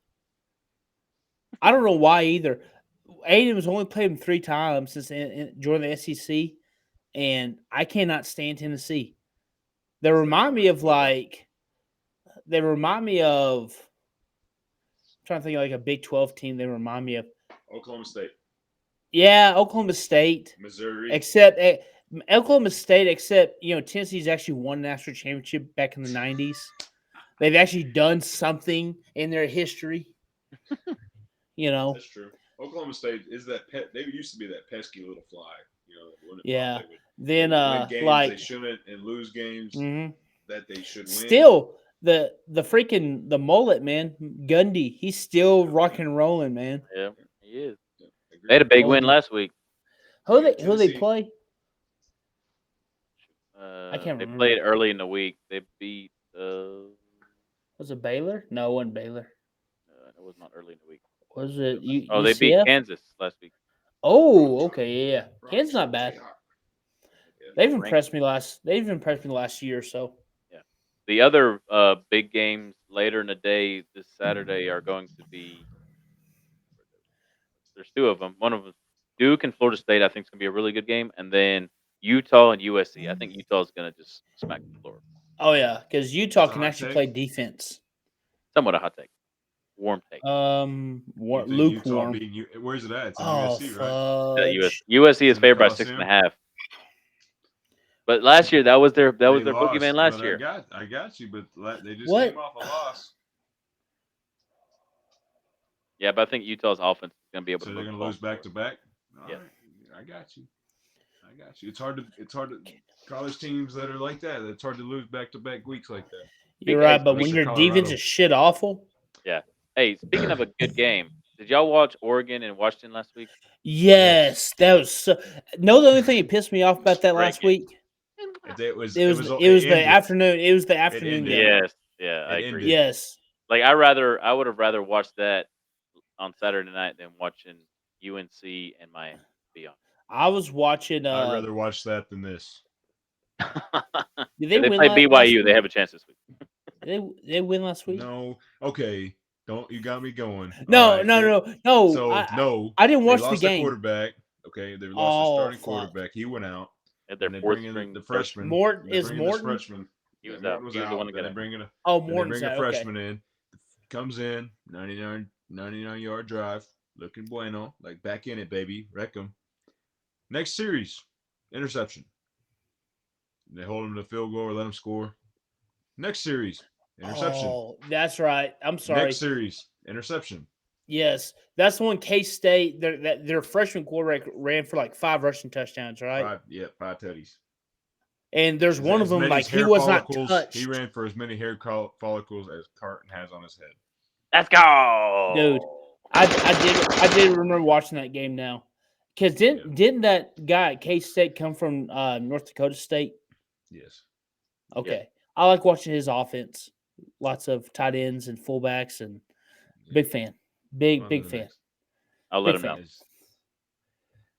I don't know why either. Aiden has only played them 3 times since joining the SEC, and I cannot stand Tennessee. They remind me of I'm trying to think of like a Big 12 team. They remind me of Oklahoma State, Oklahoma State, Missouri. except Oklahoma State. Except Tennessee's actually won national championship back in the 90s. They've actually done something in their history. That's true. Oklahoma State is that pet. They used to be that pesky little fly. Yeah. They would Then win games like they shouldn't and lose games mhm. that they should win. Still the freaking the mullet man Gundy. He's still rock and rolling, man. Yeah, he is. Yeah, agreed. They had a big Oh, win dude. last week. Who they Tennessee. play? I can't They remember. played early in the week. They beat. Was it Baylor? No, it wasn't Baylor. It was not early in the week. Was it Oh, they beat UCF? Kansas last week. Oh, okay, yeah. Kansas not bad. Yeah. They've Ranked. impressed me last year or so. The other big games later in the day this Saturday are going to be. There's two of them. One of them, Duke and Florida State. I think is going to be a really good game, and then Utah and USC. I think Utah is going to just smack the floor. Oh yeah, because Utah That's a can hot actually take. play defense. Somewhat a hot take, warm take. You think Utah Lukewarm. beating you? Where's it at? It's in Oh USC, right? Yeah, fudge! USC is in the favored by Coliseum? 6.5. But last year that was their They boogeyman lost, last but year. I got you. But they just What? came off a loss, Yeah, but I think Utah's offense is going to be able so to they're move the gonna ball. lose back to back. All Yeah. right, I got you. I got you. It's hard to college teams that are like that. It's hard to lose back to back weeks like that. You're Hey, right, but Unless when you're your defense Colorado. is shit awful, Yeah. Hey, speaking of a good game, did y'all watch Oregon and Washington last week? yes, that was. No, the only thing that pissed me off about that Great last game. week, It was it was the ended. afternoon. It was the afternoon ended. game. Yes. Yeah, I It agree. ended. Yes, Like I would have rather watched that on Saturday night than watching UNC and Miami. Be honest. I was watching. I'd rather watch that than this. Did they If they win play last BYU, week? they have a chance this week. They win last week? No, okay. Don't you got me going? No, All right, no. So I didn't watch they the lost their game. quarterback. Okay, they lost their Oh, starting fuck. quarterback. He went out. At their Then they fourth bring in string the freshman. freshman. Morton They is bring in this Morton. freshman. He was Morton out. was He was the out. one to Then get they out. bring in Oh, then they Morton's bring a out. Okay. freshman in. Comes in 99-yard drive, looking bueno, like back in it, baby, wreck him. Next series, interception. They hold him to field goal or let him score. Next series, interception. Oh, that's right. I'm sorry. Next series, interception. Yes, that's the one. K-State. Their freshman quarterback ran for like 5 rushing touchdowns, right? 5 tutties. And there's one of As them many like he hair was not follicles. touched. He ran for as many hair follicles as Carton has on his head. Let's go, Dude. I did remember watching that game now, because didn't that guy at K-State come from North Dakota State? Yes. Okay, I like watching his offense. Lots of tight ends and fullbacks, and big fan, big On to the fan, next. I'll let big him know. fan.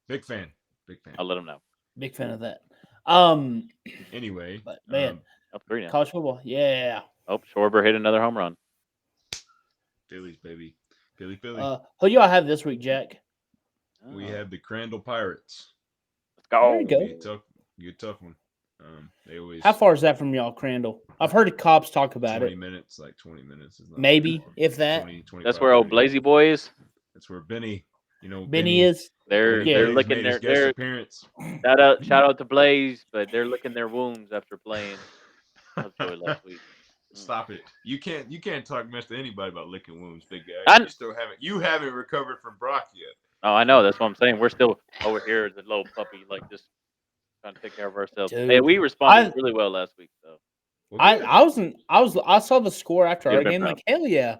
Big fan. Big fan. I'll let him know. Big fan of that. Anyway, But man, Up 3 now. college football, yeah. Oh, Schwarber hit another home run. Phillies, baby. Philly. Who y'all have this week, Jack? We Oh, have the Crandall Pirates. let's go. There you go. Be a tough one. They always How far is that from y'all, Crandall? I've heard the cops talk about 20 it. minutes, like 20 minutes. Is not Maybe, that far. if that. 20, 25, That's where old 30. Blazy Boy is. That's where Benny, Benny is. They're Yeah. they're Blaze licking made their his guest they're appearance. shout out to Blaze, but they're licking their wounds after playing Lovejoy last week. Stop it! You can't talk mess to anybody about licking wounds, big guy. I'm- You haven't recovered from Brock yet. Oh, I know. That's what I'm saying. We're still over here as a little puppy, like just trying to take care of ourselves. Hey, Dude, we responded really well last week, so Well, good. I saw the score after You'd our have been game. proud. Like, hell yeah.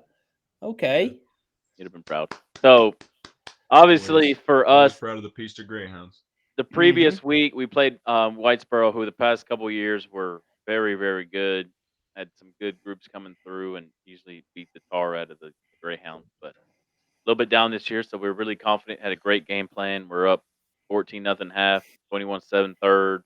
Okay. you'd have been proud. So obviously Always- for always us, proud of the Peaster Greyhounds. the previous week we played Whitesboro, who the past couple of years were very, very good. Had some good groups coming through and usually beat the tar out of the Greyhounds, but a little bit down this year. So we're really confident. Had a great game plan. We're up 14-0 half, 21-7 third.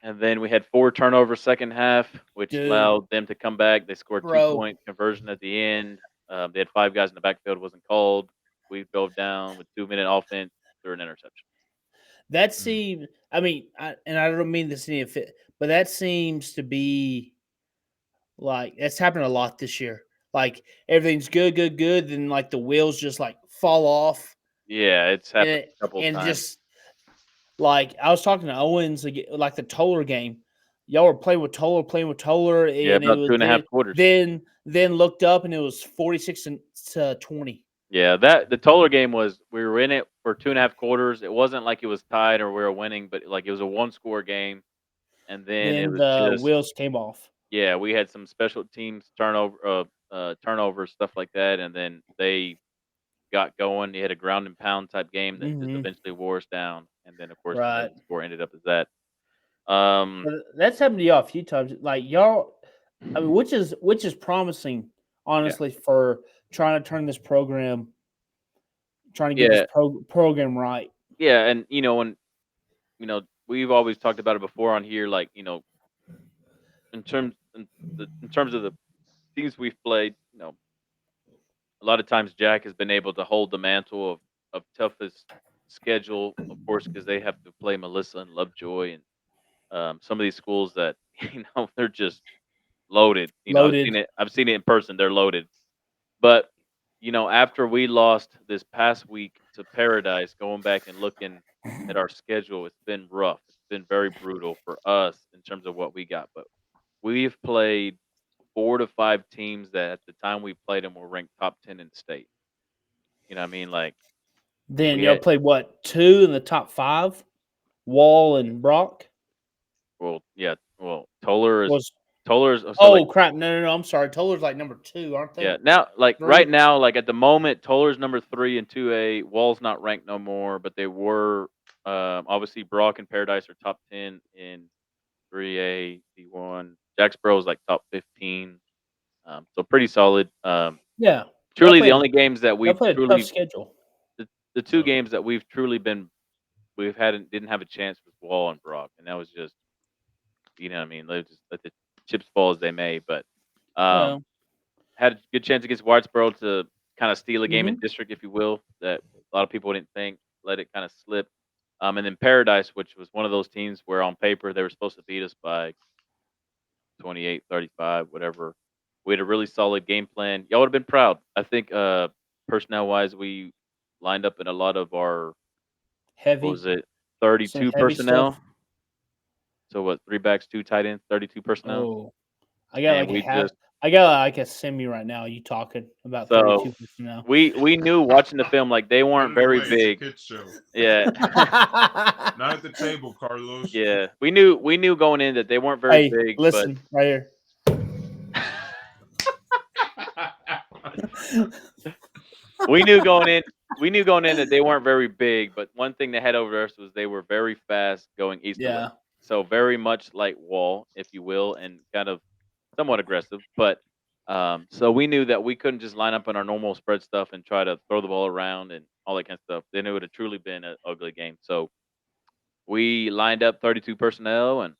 And then we had 4 turnovers second half, which Dude. allowed them to come back. They scored Bro. 2-point conversion at the end. They had 5 guys in the backfield, wasn't called. We drove down with 2-minute offense through an interception. That seems, I mean, I don't mean this any fit, but that seems to be like that's happened a lot this year. Like everything's good, then like the wheels just like fall off. Yeah, it's happened And, a couple and times. just like I was talking to Owens, like the Toller game. Y'all were playing with Toller, and Yeah, about it was 2.5 quarters. Then looked up and it was 46-20. Yeah, the Toller game was we were in it for 2.5 quarters. It wasn't like it was tied or we were winning, but like it was a 1-score game, and then it Then was the just wheels came off. yeah. We had some special teams turnovers, stuff like that, and then they got going. They had a ground and pound type game that just eventually wore us down, and then of course the score ended up as that. But that's happened to y'all a few times. Like y'all, I mean, which is promising, honestly, for trying to turn this program, trying to get this program right. Yeah, and when we've always talked about it before on here, like in terms of the teams we've played, a lot of times Jack has been able to hold the mantle of toughest schedule, of course, because they have to play Melissa and Lovejoy and some of these schools that they're just loaded. Loaded. I've seen it in person. They're loaded. But after we lost this past week to Paradise, going back and looking at our schedule, it's been rough. It's been very brutal for us in terms of what we got. But we've played 4 to 5 teams that at the time we played them were ranked top 10 in the state. You know what I mean? Like Then we y'all had, played what? 2 in the top 5? Wall and Brock well, yeah, well, was. Toller's so like Oh crap! No! I'm sorry. Toller's like number 2, aren't they? yeah. Now, like right 3. now, like at the moment, Toller's number 3 in 2A. Wall's not ranked no more, but they were. Obviously, Brock and Paradise are top 10 in 3A D1. Jacksboro is like top 15, so pretty solid. Yeah. Y'all Truly, the played. only games that Y'all we've played a tough truly schedule. the two Yep. games that we've truly been we've had didn't have a chance with Wall and Brock, and that was just what I mean. They just let the chips fall as they may, but um, Well. had a good chance against Whitesboro to kind of steal a game in Hmm. district, if you will, that a lot of people didn't think, let it kind of slip. And then Paradise, which was one of those teams where on paper they were supposed to beat us by 28, 35, whatever. We had a really solid game plan. Y'all would have been proud. I think personnel wise, we lined up in a lot of our, what Heavy. was it, Some 32 heavy stuff. personnel. So what, 3 backs, 2 tight ends, 32 personnel. Oh, I got And like a we half. just, I got like a semi right now. You talking about so 32 personnel? we knew watching the film, like they Put weren't it very away. It's a big. kid's show. Yeah. Not at the table, Carlos. Yeah. We knew going in that they weren't very Hey, big, but listen right here. we knew going in that they weren't very big, but one thing they had over us was they were very fast going east to west. Yeah. So very much like Wall, if you will, and kind of somewhat aggressive. But so we knew that we couldn't just line up on our normal spread stuff and try to throw the ball around and all that kind of stuff. Then it would have truly been an ugly game. So we lined up 32 personnel and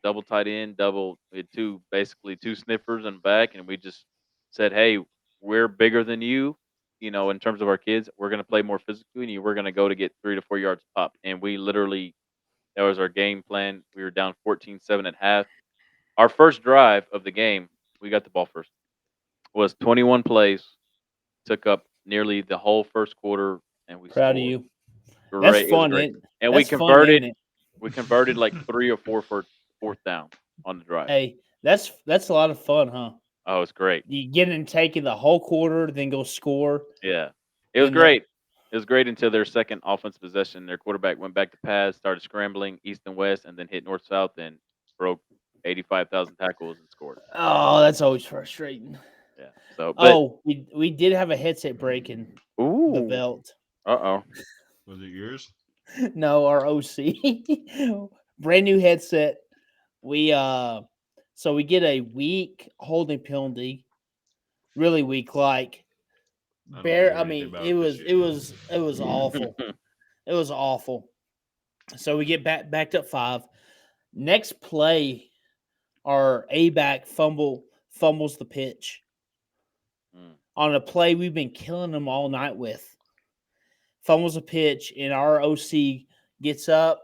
double tight end, double we had basically two sniffers and back, and we just said, "Hey, we're bigger than you, in terms of our kids. We're going to play more physically, and we're going to go to get 3 to 4 yards pop." And we literally that was our game plan. We were down 14-7 at half. Our first drive of the game, we got the ball first. Was 21 plays, took up nearly the whole first quarter, and we Proud of scored. you. That's Great, it was fun, great, ain't? and That's fun, ain't it? we converted like 3 or 4 for fourth down on the drive. Hey, that's a lot of fun, huh? Oh, it's great. You get and take the whole quarter, then go score. Yeah, it was Then that. great. It was great until their second offensive possession. Their quarterback went back to pass, started scrambling east and west, and then hit north south and broke 85,000 tackles and scored. Oh, that's always frustrating. Yeah. So, but Oh, we did have a headset break in the ooh, belt. oh, Was it yours? No, our OC. Brand new headset. We so we get a week holding penalty. Really weak, like I don't hear I anything mean, about it was this it was it was awful. It was awful. So we get backed up 5. Next play, our A back fumbles the pitch Mm. on a play we've been killing them all night with. Fumbles a pitch, and our OC gets up,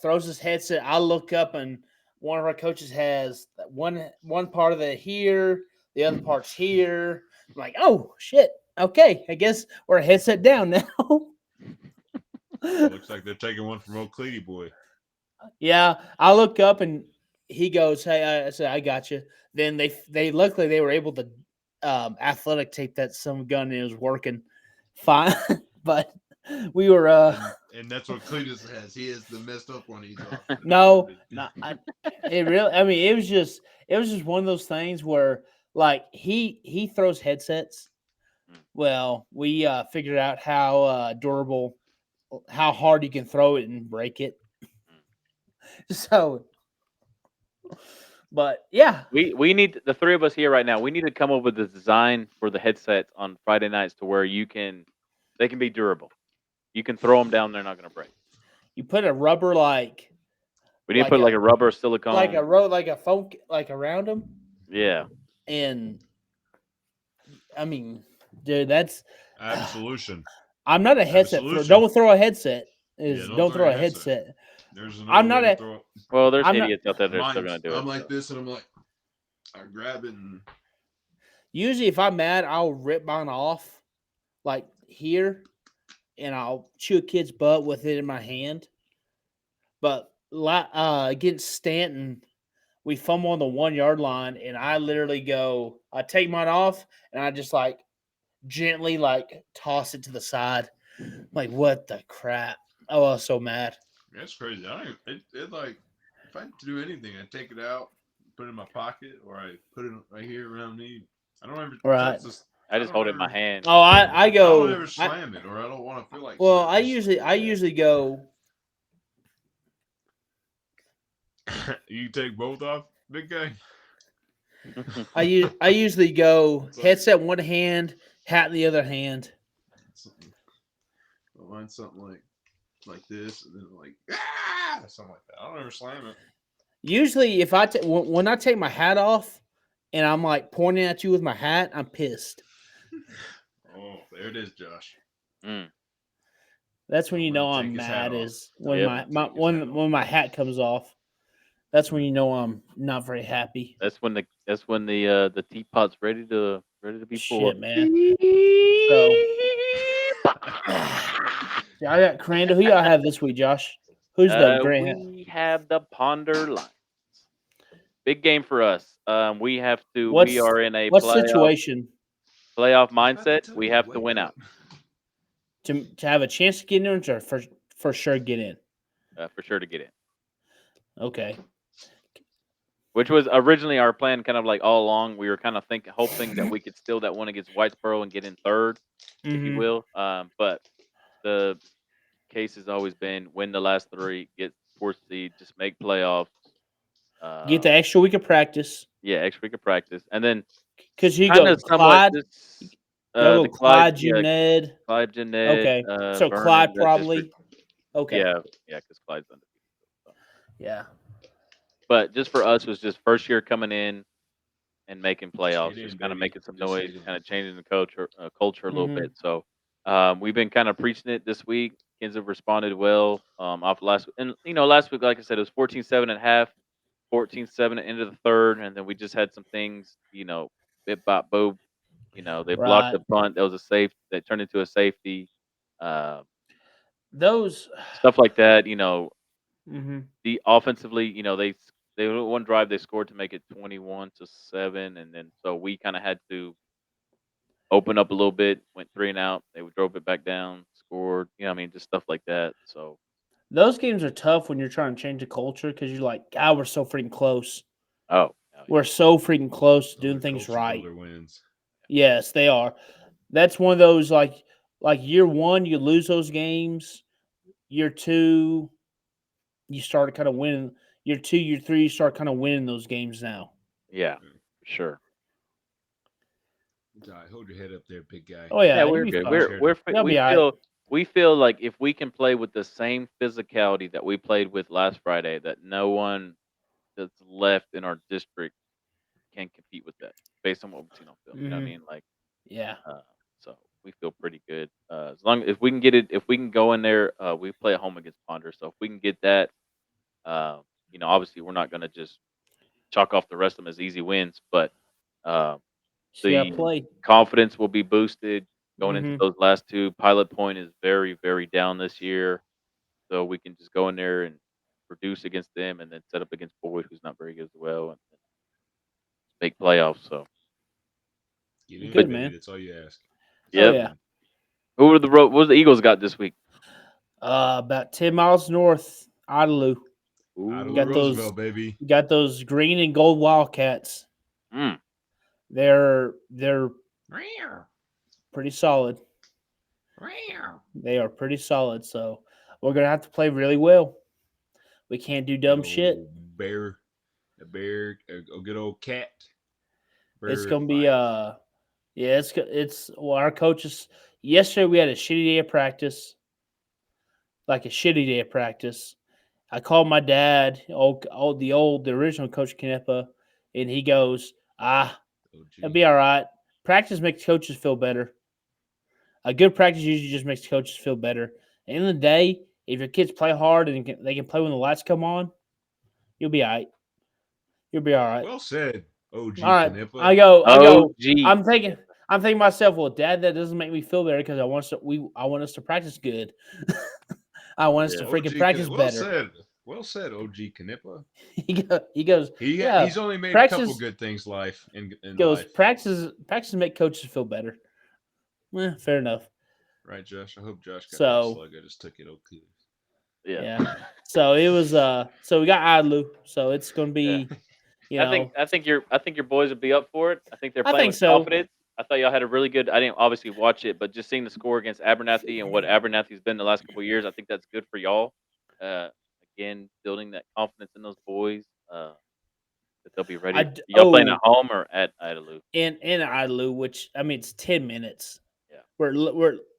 throws his headset. I look up, and one of our coaches has one part of it here, the other part's here. I'm like, oh shit. Okay, I guess we're headset down now. It looks like they're taking one from old Cleety boy. Yeah, I look up and he goes, "Hey," I said, "I got you." Then they luckily they were able to athletic tape that some gun and it was working fine, but we were And that's what Cletus has. He has the messed up one. He's off. no, not it really. I mean, it was just one of those things where like he throws headsets. Well, we figured out how durable, how hard you can throw it and break it. So, but yeah, We need the 3 of us here right now. We need to come up with a design for the headsets on Friday nights to where they can be durable. You can throw them down; they're not going to break. you put a rubber like We need to like put like a rubber silicone. like a road, like a foam, like around them. Yeah. And I mean, dude, that's. I have a solution. I'm not a I have a headset. solution. Don't throw a headset. Yeah, Don't throw your a headset. There's I'm another not way to a. throw it. Well, there's I'm not. idiots out there that are still gonna do it. I'm like so. this, and I'm like, I grab it, and Usually, if I'm mad, I'll rip mine off, like here, and I'll chew a kid's butt with it in my hand. But against Stanton, we fumble on the 1 yard line, and I literally go, I take mine off, and I just like gently like toss it to the side. I'm like, what the crap? Oh, I was so mad. that's crazy. I don't. It like if I had to do anything, I take it out, put it in my pocket, or I put it right here around me. I don't ever Right. touch this. I just hold it in my hand. Oh, I I go. don't ever slam it, or I don't want to feel like. Well, slamming it. I usually go. You take both off, big guy. I usually go It's like- headset in one hand, hat in the other hand. I'll find something like this, and then like something like that. I don't ever slam it. Usually, if when I take my hat off, and I'm like pointing at you with my hat, I'm pissed. Oh, there it is, Josh. Mm. That's when I'm you gonna know take I'm his hat mad. off. Is when Yep. my Take his hat off. when my hat comes off. That's when you know I'm not very happy. That's when the teapot's ready to be poured. Shit, man. So I got Crandall. Who y'all have this week, Josh? Who's the great? We have the Ponder Lions. Big game for us. We have to. What's we are in a what playoff situation mindset. We have to win out to have a chance to get in, or for sure get in? for sure to get in. Okay. Which was originally our plan, kind of like all along. We were kind of hoping that we could steal that one against Whitesboro and get in third, if you Mhm. will. But the case has always been win the last three, get fourth seed, just make playoffs. Get the extra week of practice. Yeah, extra week of practice, and then Because you kind go of somewhat Clyde. this Go the Clyde, yeah, Ned. Clyde, Jeanette, Okay. So Vernon, Clyde that probably. district. Okay. Yeah, because Clyde's undefeated. So. Yeah. But just for us, was just first year coming in and making playoffs, Get in, just kind of baby. making some Just noise, get in. kind of changing the culture a little Mhm. bit. So we've been kind of preaching it this week. Kids have responded well. Off last and last week, like I said, it was 14-7 at half, 14-7 at the end of the third, and then we just had some things, bit bop boob. They blocked Right. the punt. That was a safe that turned into a safety. Uh, Those. Stuff like that. Mhm. The offensively, they one drive they scored to make it 21-7, and then so we kind of had to open up a little bit, went 3 and out. They drove it back down, scored. Just stuff like that. So Those games are tough when you're trying to change the culture because you're like, God, we're so freaking close. oh We're so freaking close to Those doing are things culture right. builder wins. Yes, they are. That's one of those like year one, you lose those games. Year two, you start kind of winning. Year two, year three, you start kind of winning those games now. yeah, for sure. Hold your head up there, big guy. Oh yeah, Yeah, you'll we're be good. fine. You'll be all right. We feel like if we can play with the same physicality that we played with last Friday, that no one that's left in our district can compete with that, based on what we've seen on film. You know what I Mhm. mean? Like, Yeah. so we feel pretty good. As long if we can get it, if we can go in there, we play at home against Ponder. So if we can get that, obviously we're not going to just chalk off the rest of them as easy wins, but uh, See, I the play. confidence will be boosted going into Mhm. those last two. Pilot Point is very, very down this year, so we can just go in there and produce against them, and then set up against Boyd, who's not very good as well, and make playoffs. So, Get in, Good, baby. man. That's all you ask. Oh yep. yeah. Who were what was the Eagles got this week? About 10 miles north, Idalou. Out of Got those- Roosevelt, baby. Got those green and gold Wildcats. Mm. They're Rear. pretty solid. Rear. They are pretty solid. So we're gonna have to play really well. We can't do dumb shit. Bear. A good old cat. It's Bird gonna be fight. yeah. It's well, our coaches. Yesterday we had a shitty day of practice, like a shitty day of practice. I called my dad, the original Coach Canepa, and he goes, it'll OG. be all right. Practice makes coaches feel better. A good practice usually just makes coaches feel better. At the end of the day, if your kids play hard and they can play when the lights come on, you'll be all right. You'll be all right. Well said, All OG right. Canepa. I go. OG. I'm thinking to myself, well, Dad, that doesn't make me feel better because I want us to practice good. I want us to Yeah. freaking OG practice Canepa. Well better. said. Well said, OG Canepa. He goes, yeah, He's only made a couple practice good things in goes life. practices make coaches feel better. Fair enough. Right, Josh? I hope Josh got that So slug. I just took it. Okay. Yeah. yeah. So it was so we got Adlu. So it's gonna Yeah. be, I think your boys would be up for it. I think they're I playing think with so. confidence. I thought y'all had a really good. I didn't obviously watch it, but just seeing the score against Abernathy and what Abernathy's been the last couple of years, I think that's good for y'all. Uh, Again, building that confidence in those boys. That they'll be ready. Y'all playing at home or at Idalou? in Idalou, which I mean it's 10 minutes. Yeah. We're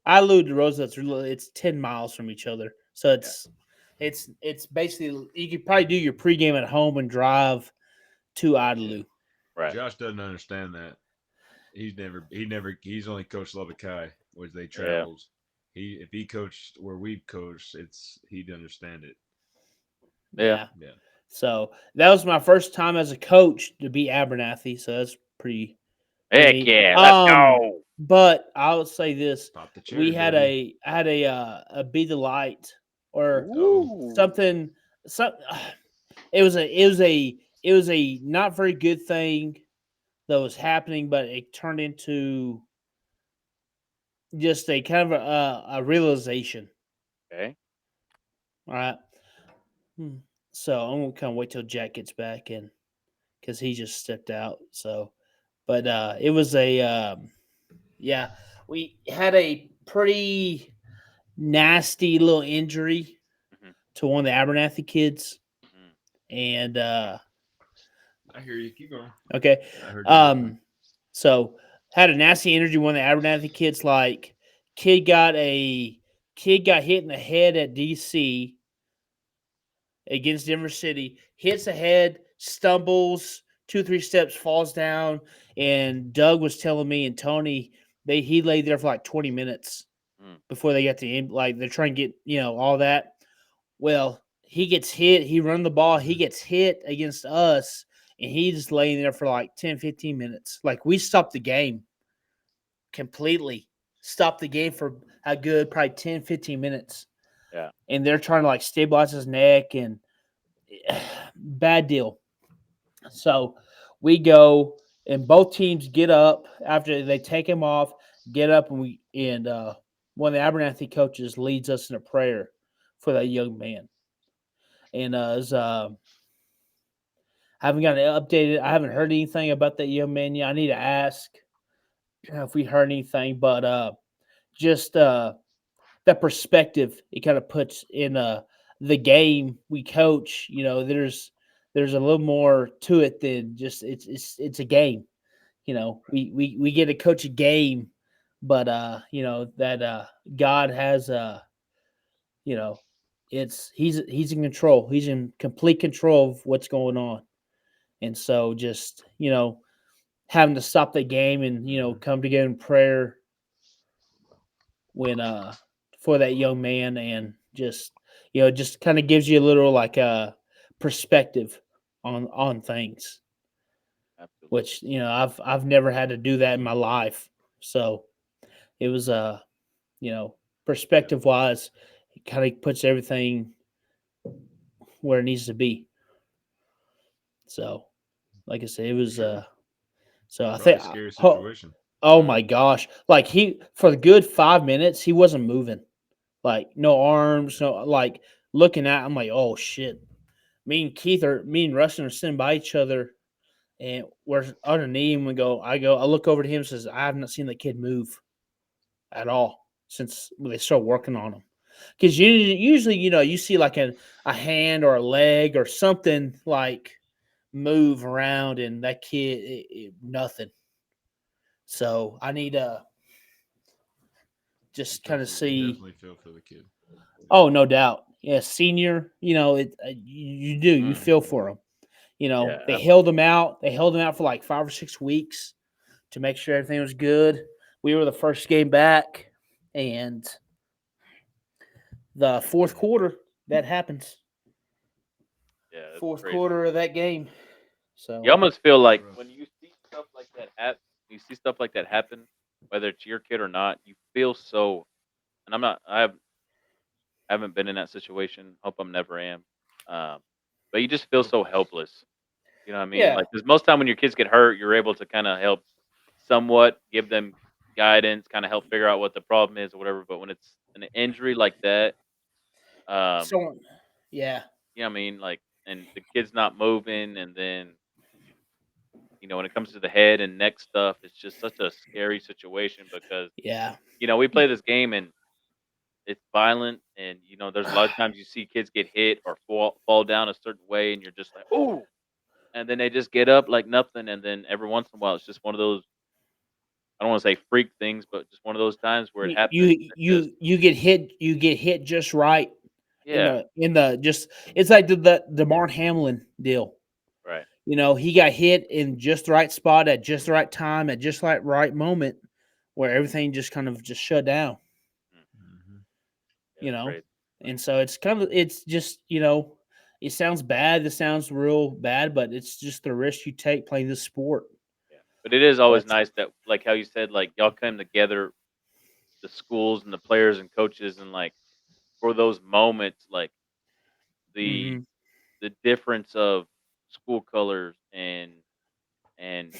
Idalou to Roosevelt's it's 10 miles from each other. So Yeah. it's basically you could probably do your pregame at home and drive to Idalou. Right. Josh doesn't understand that. He's only coached Lubbock High, where they Yeah. travels. If he coached where we've coached, he'd understand it. Yeah. Yeah. So that was my first time as a coach to beat Abernathy. So that's pretty Heck neat. yeah. Let's go. But I'll say this: Pop the we cherry, had baby. I had a be the light or Ooh. something. It was a not very good thing that was happening, but it turned into just a kind of a realization. Okay. All right. So I'm gonna kind of wait till Jack gets back and because he just stepped out. So, but it was yeah, we had a pretty nasty little injury Mhm. to one of the Abernathy kids, Mhm. and I hear you. Keep going. okay, I heard you laughing. so had a nasty injury. One of the Abernathy kids, like kid got hit in the head at DC against Denver City, hits the head, stumbles, 2-3 steps, falls down, and Doug was telling me and Tony he laid there for like 20 minutes Mm. before they got to end. Like they're trying to get all that. Well, he gets hit. He run the ball. He gets hit against us, and he's just laying there for like 10, 15 minutes. Like we stopped the game completely. Stopped the game for a good probably 10, 15 minutes. Yeah. And they're trying to like stabilize his neck and bad deal. So we go and both teams get up after they take him off, get up and one of the Abernathy coaches leads us in a prayer for that young man. And I haven't gotten updated. I haven't heard anything about that young man yet. I need to ask if we heard anything, but just that perspective it kind of puts in the game we coach. There's a little more to it than just it's a game. We get to coach a game, but that God has you know he's in control. He's in complete control of what's going on, and so just having to stop the game and come together in prayer when for that young man and just kind of gives you a little like perspective on things, Absolutely. which I've never had to do that in my life. So it was perspective wise, it kind of puts everything where it needs to be. So like I said, it was Sure. so I Probably think a scary situation. oh my gosh, like he for the good 5 minutes he wasn't moving, like no arms, no, like looking at, I'm like, oh shit. Me and Rustin are sitting by each other and we're underneath him. I look over to him and says, I have not seen the kid move at all since they start working on him. Because usually, you see like a hand or a leg or something like move around, and that kid, nothing. So I need to just kind of You see. definitely feel for the kid. Oh, no doubt. senior. You do. You feel for them. Yeah, They absolutely. held them out. They held them out for like 5 or 6 weeks to make sure everything was good. We were the first game back, and the fourth quarter that happens. Yeah, it's Fourth crazy. quarter of that game. You So almost feel like Rough. when you see stuff like that happen, whether it's your kid or not, you feel so. And I haven't been in that situation. Hope I'm never am. Um, but you just feel so helpless. You know what I mean? yeah. Like, because most time when your kids get hurt, you're able to kind of help somewhat, give them guidance, kind of help figure out what the problem is or whatever. But when it's an injury like that, um, So yeah. you know what I mean? Like, and the kid's not moving, and then when it comes to the head and neck stuff, it's just such a scary situation because Yeah. we play this game and it's violent, and there's a lot of times you see kids get hit or fall down a certain way, and you're just like, oh, and then they just get up like nothing, and then every once in a while, it's just one of those. I don't want to say freak things, but just one of those times where it You happens. you It just you get hit. You get hit just right in yeah, the just. It's like the Mark Hamlin deal. right. He got hit in just the right spot at just the right time at just like right moment where everything just kind of just shut down. Mm, Mhm. yeah, you it's know crazy. and so it's just it sounds bad, it sounds real bad, but it's just the risk you take playing this sport. Yeah, but it is always That's nice that, like how you said, like y'all come together, the schools and the players and coaches, and like for those moments, like the hmm the difference of school colors and we're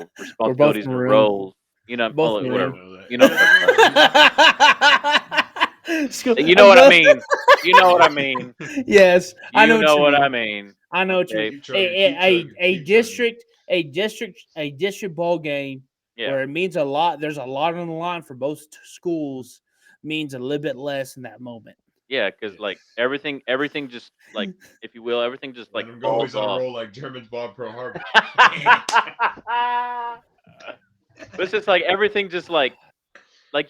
both responsibilities and maroon. roles. We're both I didn't maroon. know that. You know what I'm talking about. You know I'm what I both. mean. You know what I mean. Yes, I know You what know you what I mean. mean. I know what you mean. Okay. keep chugging. Keep chugging. A Keep chugging. district, a district ball game Yeah. where it means a lot. There's a lot on the line for both schools. Means a little bit less in that moment. Yeah. Because Yeah. like everything just like, if you will, everything just Let like him go. falls He's on a off. roll like Germans bomb Pearl Harbor. But it's just like everything just like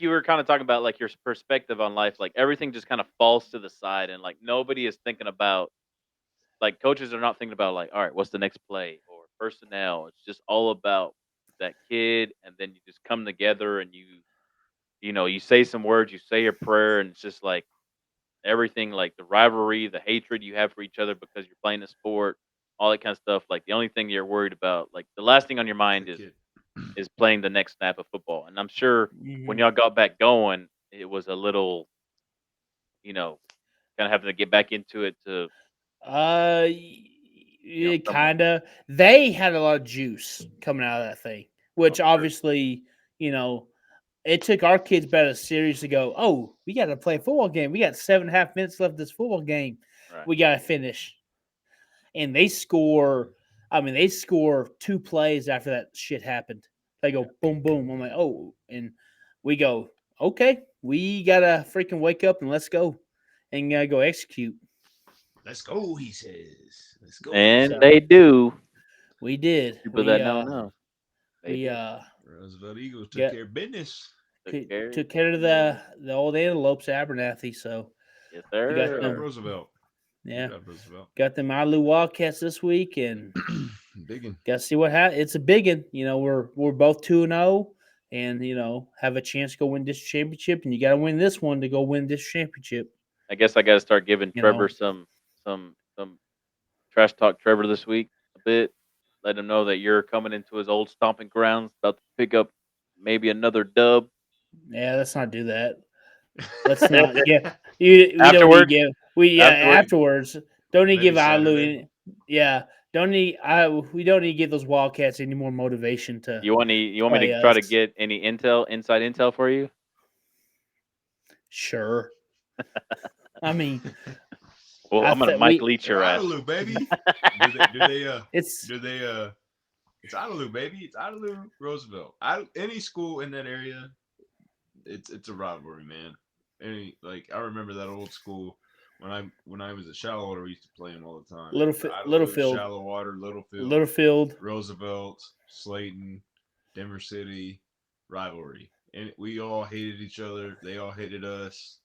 you were kind of talking about, like your perspective on life, like everything just kind of falls to the side, and like nobody is thinking about, like coaches are not thinking about, like, all right, what's the next play or personnel. It's just all about that kid, and then you just come together and you say some words, you say a prayer, and it's just like everything, like the rivalry, the hatred you have for each other because you're playing a sport, all that kind of stuff. Like the only thing you're worried about, like the last thing on your It's the mind kid. is playing the next snap of football. And I'm sure when hmm y'all got back going, it was a little, you know, kind of having to get back into it to, somewhat. Kind of. They had a lot of juice coming out of that thing, I'm which sure. obviously, you know, it took our kids about a series to go. Oh, we got to play a football game. We got 7.5 minutes left of this football game. Right. We got to finish. And they score. I mean, they score 2 plays after that shit happened. They Yeah. go boom, boom. I'm like, oh, and we go, okay, we gotta freaking wake up and let's go, and gotta go execute. Let's go, he says. Let's go, he And So says. they do. we did. People We that don't know, they we do. Roosevelt Eagles took got care of business. Took care. took care of the old antelopes at Abernathy. So Yes, we got Good sir. job, them. Roosevelt. Good Yeah, job, Roosevelt. got them Idlew Wildcats this week, and Biggin. got to see what happens. It's a big one. We're both 2-0, and have a chance to go win this championship. And you got to win this one to go win this championship. I guess I got to start giving You Trevor know, some trash talk Trevor this week a bit. Let him know that you're coming into his old stomping grounds, about to pick up maybe another dub. yeah. Let's not do that. Let's not. Yeah, we don't need to Afterwards, give. afterward, Afterwards. Don't need to Maybe give Idlew Saturday. any. Yeah, don't need. We don't need to give those Wildcats any more motivation to you want me to play try us. to get any inside intel for you? Sure. I mean, Well, I I'm gonna think Mike we. Leach They're your ass. Idalou, baby. Do they It's do they it's Idalou, baby. It's Idalou Roosevelt. Any school in that area, it's a rivalry, man. Like I remember that old school when I was at Shallowater, we used to play them all the time. It was Idalou, Littlefield, Shallowater, Littlefield, Littlefield. Roosevelt, Slayton, Denver City rivalry, and we all hated each other. They all hated us.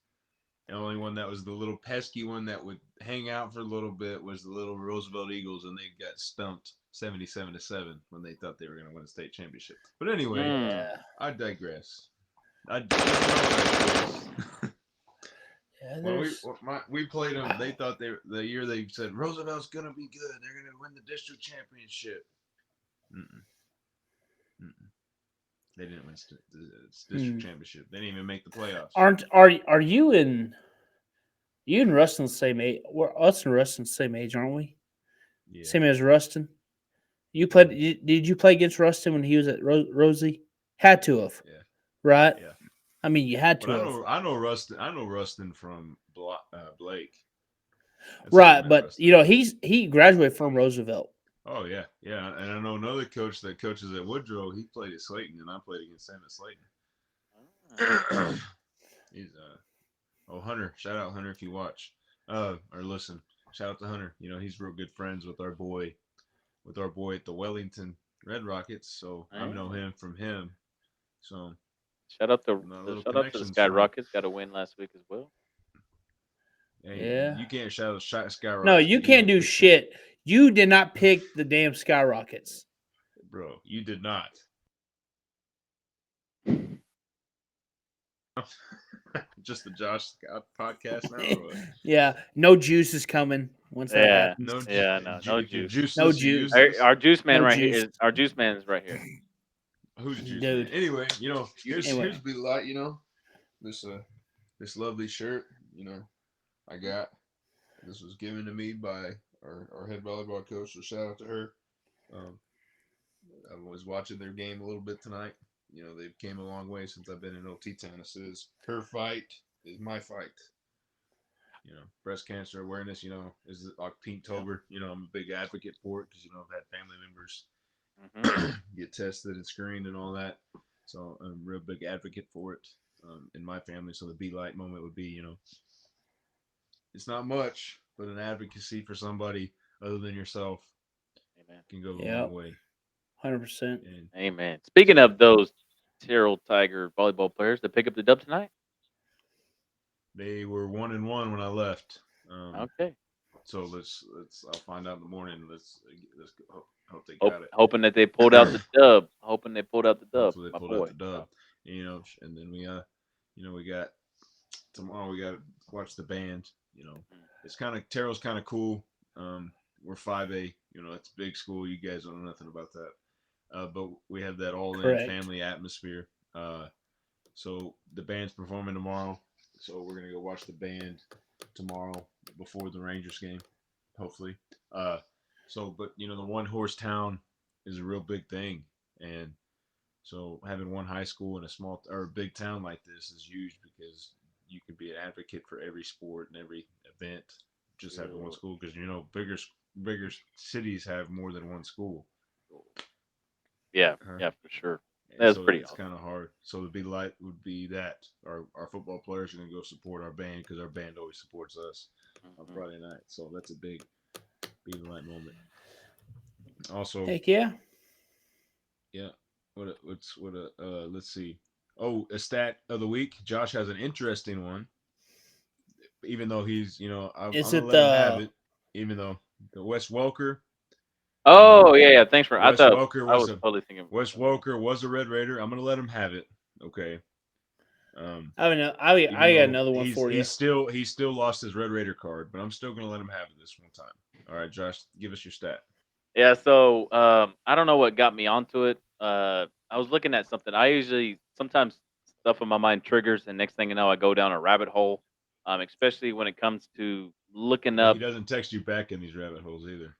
The only one that was the little pesky one that would hang out for a little bit was the little Roosevelt Eagles, and they got stumped 77-7 when they thought they were going to win a state championship. But anyway, Mm. Yeah. I digress. I digress. Yeah. When There's. we played them, they thought the year they said Roosevelt's going to be good. They're going to win the district championship. Mm-mm, mm-mm. They didn't win the district championship. They didn't even make the playoffs. Are you and Rustin the same age? We're us and Rustin the same age, aren't we? Yeah. Same as Rustin. You played? Did you play against Rustin when he was at Rosie? Had to have, Yeah. right? Yeah. I mean, you had But to have, I know Rustin from Blake. That's how I right? met But Rustin. he graduated from Roosevelt. Oh yeah, yeah. And I know another coach that coaches at Woodrow. He played at Slayton, and I played against him at Slayton. He's Hunter. Shout out Hunter if you watch or listen. Shout out to Hunter. He's real good friends with our boy at the Wellington Red Rockets. So I know Oh. him from him. So Shout out to little shout out to the connections from. Skyrockets. Got a win last week as well. Hey, Yeah. you can't shout No, Skyrockets. you can't do shit. You did not pick the damn Skyrockets. Bro, you did not. Just the Josh Scott podcast now. Or what? Yeah, no juice is coming once that Yeah, happens. No, yeah, no juice. No juiceless. You juice. useless. Our juice man No right here juice. is our juice man is right here. Who's juice Dude. man? Anyway, here's Anyway. be light. This this lovely shirt. I got. This was given to me by our head volleyball coach. So shout out to her. I was watching their game a little bit tonight. They've came a long way since I've been in OT tennis. Her fight is my fight. Breast cancer awareness, is October. I'm a big advocate for it because, I've had family members get tested and screened and all that. So I'm a real big advocate for it in my family. So the be light moment would be, it's not much, but an advocacy for somebody other than yourself Amen. can go a Yeah, long way. 100%. And Amen. Speaking of those Terrell Tiger volleyball players that pick up the dub tonight. they were 1-1 when I left. Okay. So let's I'll find out in the morning. Let's hope they got it. Hoping that they pulled out the dub. Hoping they pulled out the dub. Hopefully they My pulled boy. out the dub. And then we got tomorrow. We got to watch the band. It's Terrell's kind of cool. We're 5A. It's a big school. You guys don't know nothing about that. But we have that all-in family atmosphere. So the band's performing tomorrow. So we're gonna go watch the band tomorrow before the Rangers game, hopefully. But the one horse town is a real big thing, and so having one high school in a small or a big town like this is huge because you can be an advocate for every sport and every event. Just having one school because bigger cities have more than one school. Yeah, yeah, for sure. That's so pretty it's awesome. kind of hard. So the big light would be that our football players are gonna go support our band because our band always supports us on Friday night. So that's a big light moment. Also, Heck yeah. Yeah. Let's see. Oh, a stat of the week. Josh has an interesting one. Even though he's, I'm Is gonna it let him have it. Even though the Wes Welker. Oh yeah. Thanks for. I Wes thought Welker I was was a totally thinking. Wes Welker was a Red Raider. I'm gonna let him have it. Okay. I mean, I got another one for you. He still lost his Red Raider card, but I'm still gonna let him have it this one time. All right, Josh, give us your stat. Yeah. So I don't know what got me onto it. I was looking at something. I usually sometimes stuff in my mind triggers, and next thing you know, I go down a rabbit hole. Especially when it comes to looking Well, he up. doesn't text you back in these rabbit holes either.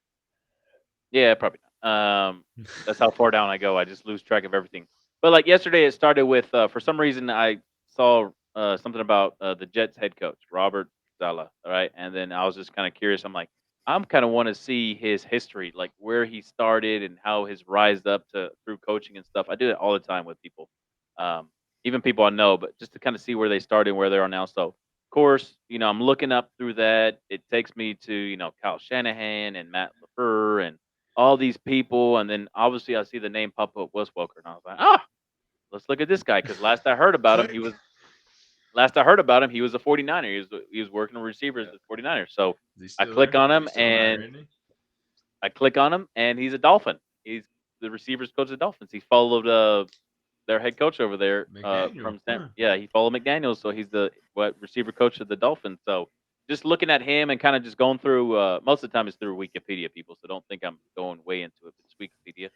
Yeah, probably not. That's how far down I go. I just lose track of everything. But like yesterday, it started with for some reason I saw something about the Jets head coach Robert Saleh. All right, and then I was just kind of curious. I'm kind of want to see his history, like where he started and how his rise up to through coaching and stuff. I do it all the time with people, um, even people I know, but just to kind of see where they started and where they are now. So, of course, I'm looking up through that. It takes me to Kyle Shanahan and Matt LaFleur and all these people, and then obviously I see the name pop up Wes Welker, and I was like, let's look at this guy because last I heard about him, he Click. was last I heard about him, he was a 49er. He was working with receivers Yeah. at 49ers. So Is he I still click there? on him He's still a Niner, and isn't he? I click on him and he's a Dolphin. He's the receivers coach of the Dolphins. He followed their head coach over there McDaniel. from San. Huh. Yeah, he followed McDaniels, so he's the receiver coach of the Dolphins. So just looking at him and kind of just going through. Most of the time it's through Wikipedia, people. So don't think I'm going way into it. It's Wikipedia.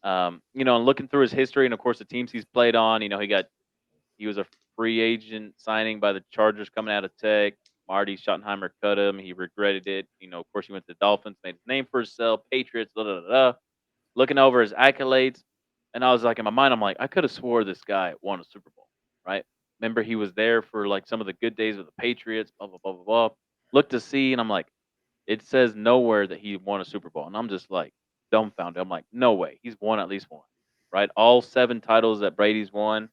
And looking through his history and of course the teams he's played on. He was a free agent signing by the Chargers coming out of Tech. Marty Schottenheimer cut him. He regretted it. Of course, he went to the Dolphins, made his name for himself, Patriots, da da da. Da. Looking over his accolades, and I was like, in my mind, I'm like, I could have swore this guy won a Super Bowl, right? Remember, he was there for like some of the good days of the Patriots, blah blah blah blah blah. Look to see, and I'm like, it says nowhere that he won a Super Bowl, and I'm just like dumbfounded. I'm like, no way, he's won at least one, right? All 7 titles that Brady's won,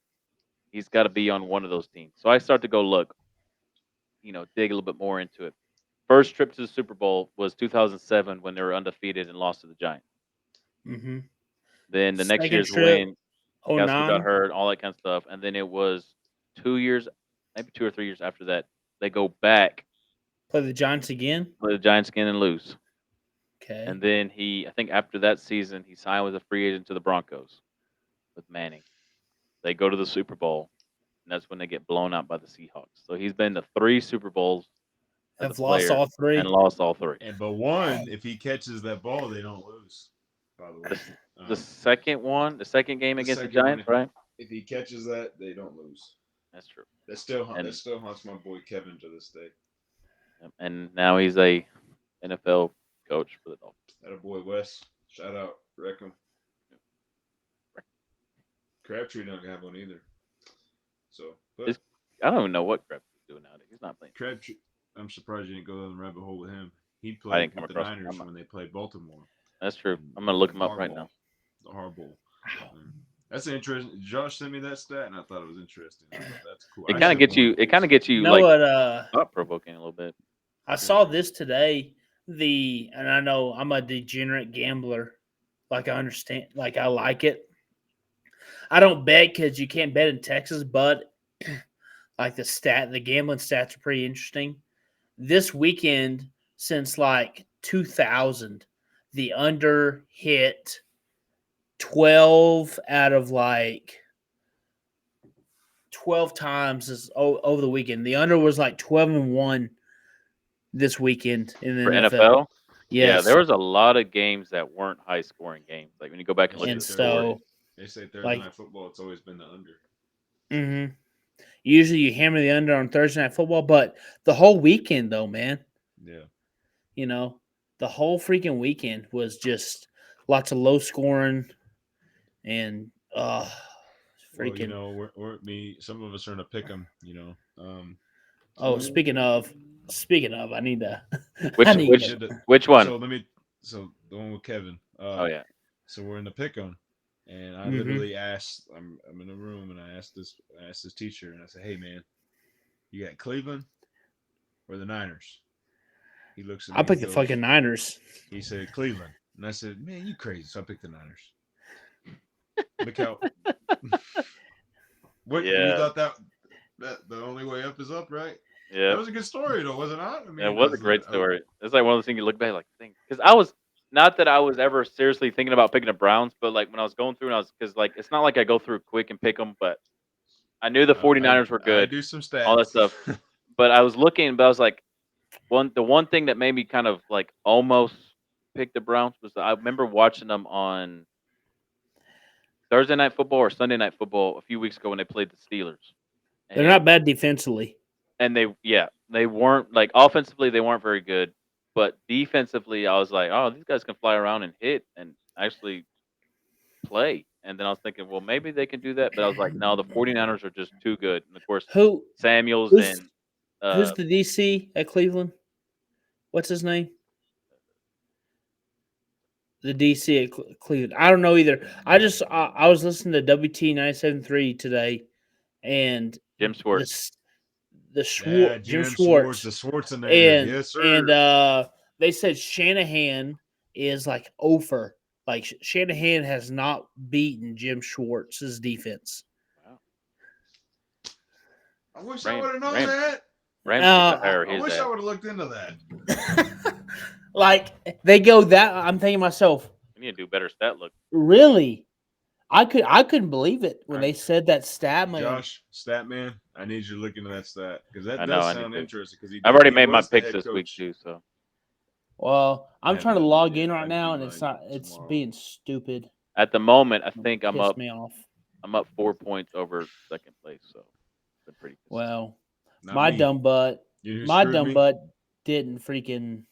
he's got to be on one of those teams. So I start to go look, dig a little bit more into it. First trip to the Super Bowl was 2007 when they were undefeated and lost to the Giants. Mm-hmm. Then the next Second year's trip, win, Castle got 09. hurt, all that kind of stuff. And then it was 2 years, maybe 2 or 3 years after that, they go back, Play the Giants again. play the Giants again and lose. Okay. And then I think after that season, he signed with a free agent to the Broncos with Manning. They go to the Super Bowl, and that's when they get blown out by the Seahawks. So he's been to 3 Super Bowls as a Have lost player all and 3. lost all 3. But one, if he catches that ball, they don't lose. By the way, The second game the against the second one, Giants, right? if he catches that, they don't lose. That's true. That still And that still haunts my boy Kevin to this day. and now he's a NFL coach for the Dolphins. That a boy Wes. Shout out, wreck him. Crabtree don't have one either. So, but This- I don't even know what Crabtree's doing nowadays. He's not playing. Crabtree, I'm surprised you didn't go down the rabbit hole with him. He I played didn't come with the across him. Niners when they played Baltimore. That's true. I'm gonna look him up right Harbaugh. now. The Harbaugh. That's interesting. Josh sent me that stat, and I thought it was interesting. I thought that's cool. It kind of gets you. It kind of gets you You know like what? thought provoking a little bit. I saw this today. And I know I'm a degenerate gambler. Like I understand, like I like it. I don't bet because you can't bet in Texas, but like the gambling stats are pretty interesting. This weekend, since like 2000, the under hit 12 out of like 12 times over the weekend. The under was like 12-1 this weekend in the For NFL. NFL, yeah, Yes. there was a lot of games that weren't high scoring games. Like when you go back and look And at the scores. so, They say Thursday like- night football, it's always been the under. mhm. Usually you hammer the under on Thursday Night Football, but the whole weekend, though, man, Yeah. The whole freaking weekend was just lots of low scoring and freaking. Well, some of us are in a pick 'em, Oh, speaking of, I need to. Which- I need which- to- Which one? So the one with Kevin. Oh yeah. So we're in the pick 'em, and I Mhm. literally asked. I'm in a room, and I asked this teacher, and I said, "Hey man, you got Cleveland or the Niners?" He looks at me. I picked and the goes- fucking Niners. He said Cleveland, and I said, "Man, you crazy?" So I picked the Niners. Look how. What you Yeah. thought that the only way up is up, right? That Yeah. was a good story, though, was it not? I mean, It was a great story. It's like one of those things you look back like, because I was not that I was ever seriously thinking about picking the Browns, but like when I was going through and because like it's not like I go through quick and pick them, but I knew the 49ers were I good, do some stats. all that stuff. But I was looking, but I was like, the one thing that made me kind of like almost pick the Browns was I remember watching them on Thursday Night Football or Sunday Night Football a few weeks ago when they played the Steelers. They're not bad defensively. And they weren't like offensively they weren't very good, but defensively I was like, oh, these guys can fly around and hit and actually play. And then I was thinking, well, maybe they can do that, but I was like, no, the 49ers are just too good. And of course, Samuels who's- and Who's the DC at Cleveland? What's his name? The DC at Cleveland. I don't know either. I was listening to WT 97.3 today, and Jim Schwartz. Jim Schwartz, the Schwarzenegger. and Yes, sir. and they said Shanahan is like over. Like Shanahan has not beaten Jim Schwartz's defense. Wow. I wish I would have known that. Rams I wish I would have looked into that. Like they go that. I'm thinking to myself, We need to do better stat look. really? I couldn't believe it when Right. they said that stat man. Josh, stat man, I need you to look into that stat because that I know, does I need sound to. interesting. Because I've already made my picks this week too. So Well, I'm I trying to haven't log done in it. right I now, do and it's mine not. It's tomorrow. being stupid. at the moment, I think I'm Piss up. me off. I'm up 4 points over second place. So it's been pretty. Well, Not my me. dumb butt. You My screwed dumb me. butt didn't freaking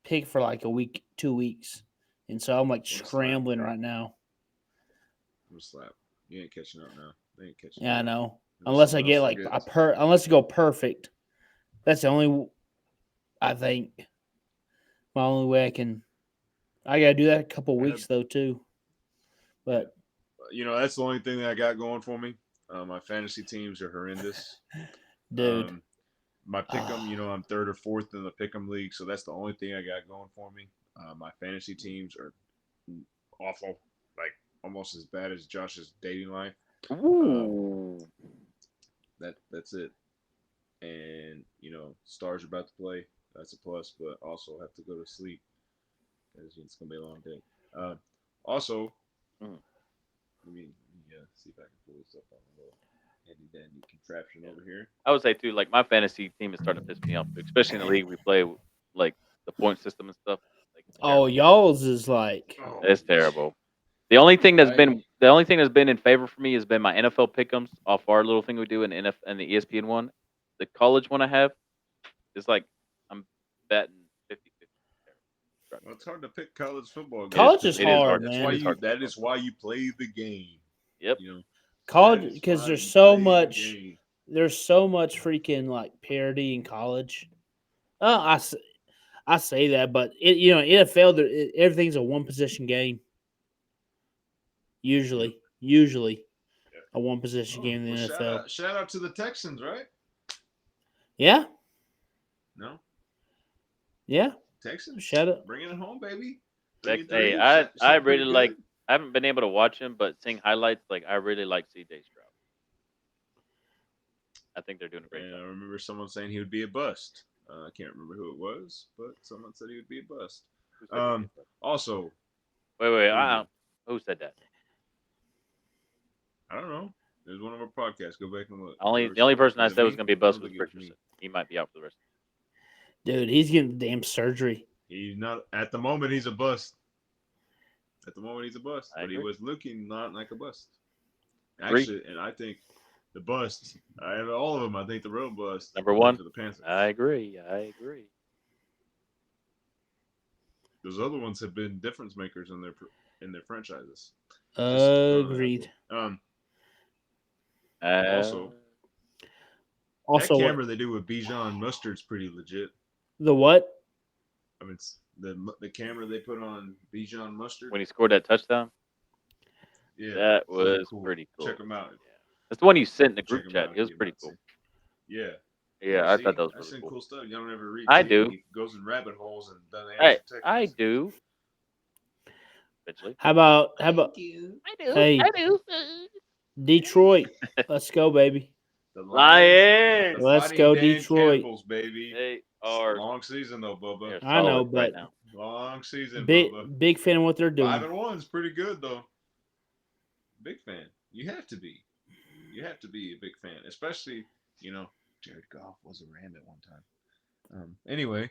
pick for like a week, 2 weeks, and so I'm like slap. scrambling right now. I'm a slap. You ain't catching up now. They ain't catching Yeah, I up. know. Unless Unless I someone get else like forgets. unless I go perfect. That's the only. I think my only way I can. I gotta do that a couple weeks though too. But You know, that's the only thing that I got going for me. My fantasy teams are horrendous. dude, My pick'em, you know, I'm third or fourth in the pick'em league, so that's the only thing I got going for me. My fantasy teams are awful, like almost as bad as Josh's dating life. Ooh. That's it. And you know, Stars are about to play. That's a plus, but also have to go to sleep because it's gonna be a long day. Also, let me see if I can pull this up on a little handy dandy contraption over here. I would say too, like my fantasy team is starting to piss me off, especially in the league we play, like the point system and stuff. Like, it's oh, terrible. y'all's is like It's terrible. The only thing that's been in favor for me has been my NFL pick'ems off our little thing we do in and the ESPN one. The college one I have is like I'm betting 50-50. Well, it's hard to pick college football. College is It is hard, hard. That's man. why It is hard to that pick is why you play the game. Yep. You know, college because why there's you so play the much. game. There's so much freaking like parity in college. I say that, but NFL everything's a one position game. Usually a one position game in the NFL. Shout out to the Texans, right? Yeah, No, yeah. Texans. Shout out. Bringing it home, baby. Hey, I really like. I haven't been able to watch him, but seeing highlights, like I really like C.J. Stroud. I think they're doing a great And I job. remember someone saying he would be a bust. I can't remember who it was, but someone said he would be a bust. Who said he'd be a bust? Also, wait. Who said that? I don't know. There's one of our podcasts. Go back and look. The only person I Was it said was me? going to be a I bust don't was think it was Richardson. me. He might be out for the rest. Dude, he's getting damn surgery. He's not at the moment. He's a bust. At the moment, he's a bust, I but he agree. was looking not like a bust. Agree. Actually, and I think the bust. I have all of them. I think the real bust. Number one. For the Panthers. I agree. Those other ones have been difference makers in their franchises. Agreed. Also, that Also, camera they do with Bijan Mustard's pretty legit. the what? I mean, it's the camera they put on Bijan Mustard. when he scored that touchdown, Yeah, that was cool. pretty cool. Check him out. Yeah. That's the one you sent in the Check group him chat. out It was if you pretty haven't cool. seen. Yeah. Yeah, I See, thought that was I've really seen cool. cool stuff. Y'all don't ever read. I See, do. He goes in rabbit holes and doesn't Hey, answer texts. I do. Eventually. How about? I do. Hey, I do. Detroit. Let's go, baby. The Lions. The Let's Fighting go, Dan Detroit. Campbells, baby. They It's are. a long season though, Bubba. They're I know, solid right but now. Long season, big Bubba. fan of what they're doing. 5-1 is pretty good though. Big fan. You have to be. You have to be a big fan, especially Jared Goff was a Ram at one time. Anyway,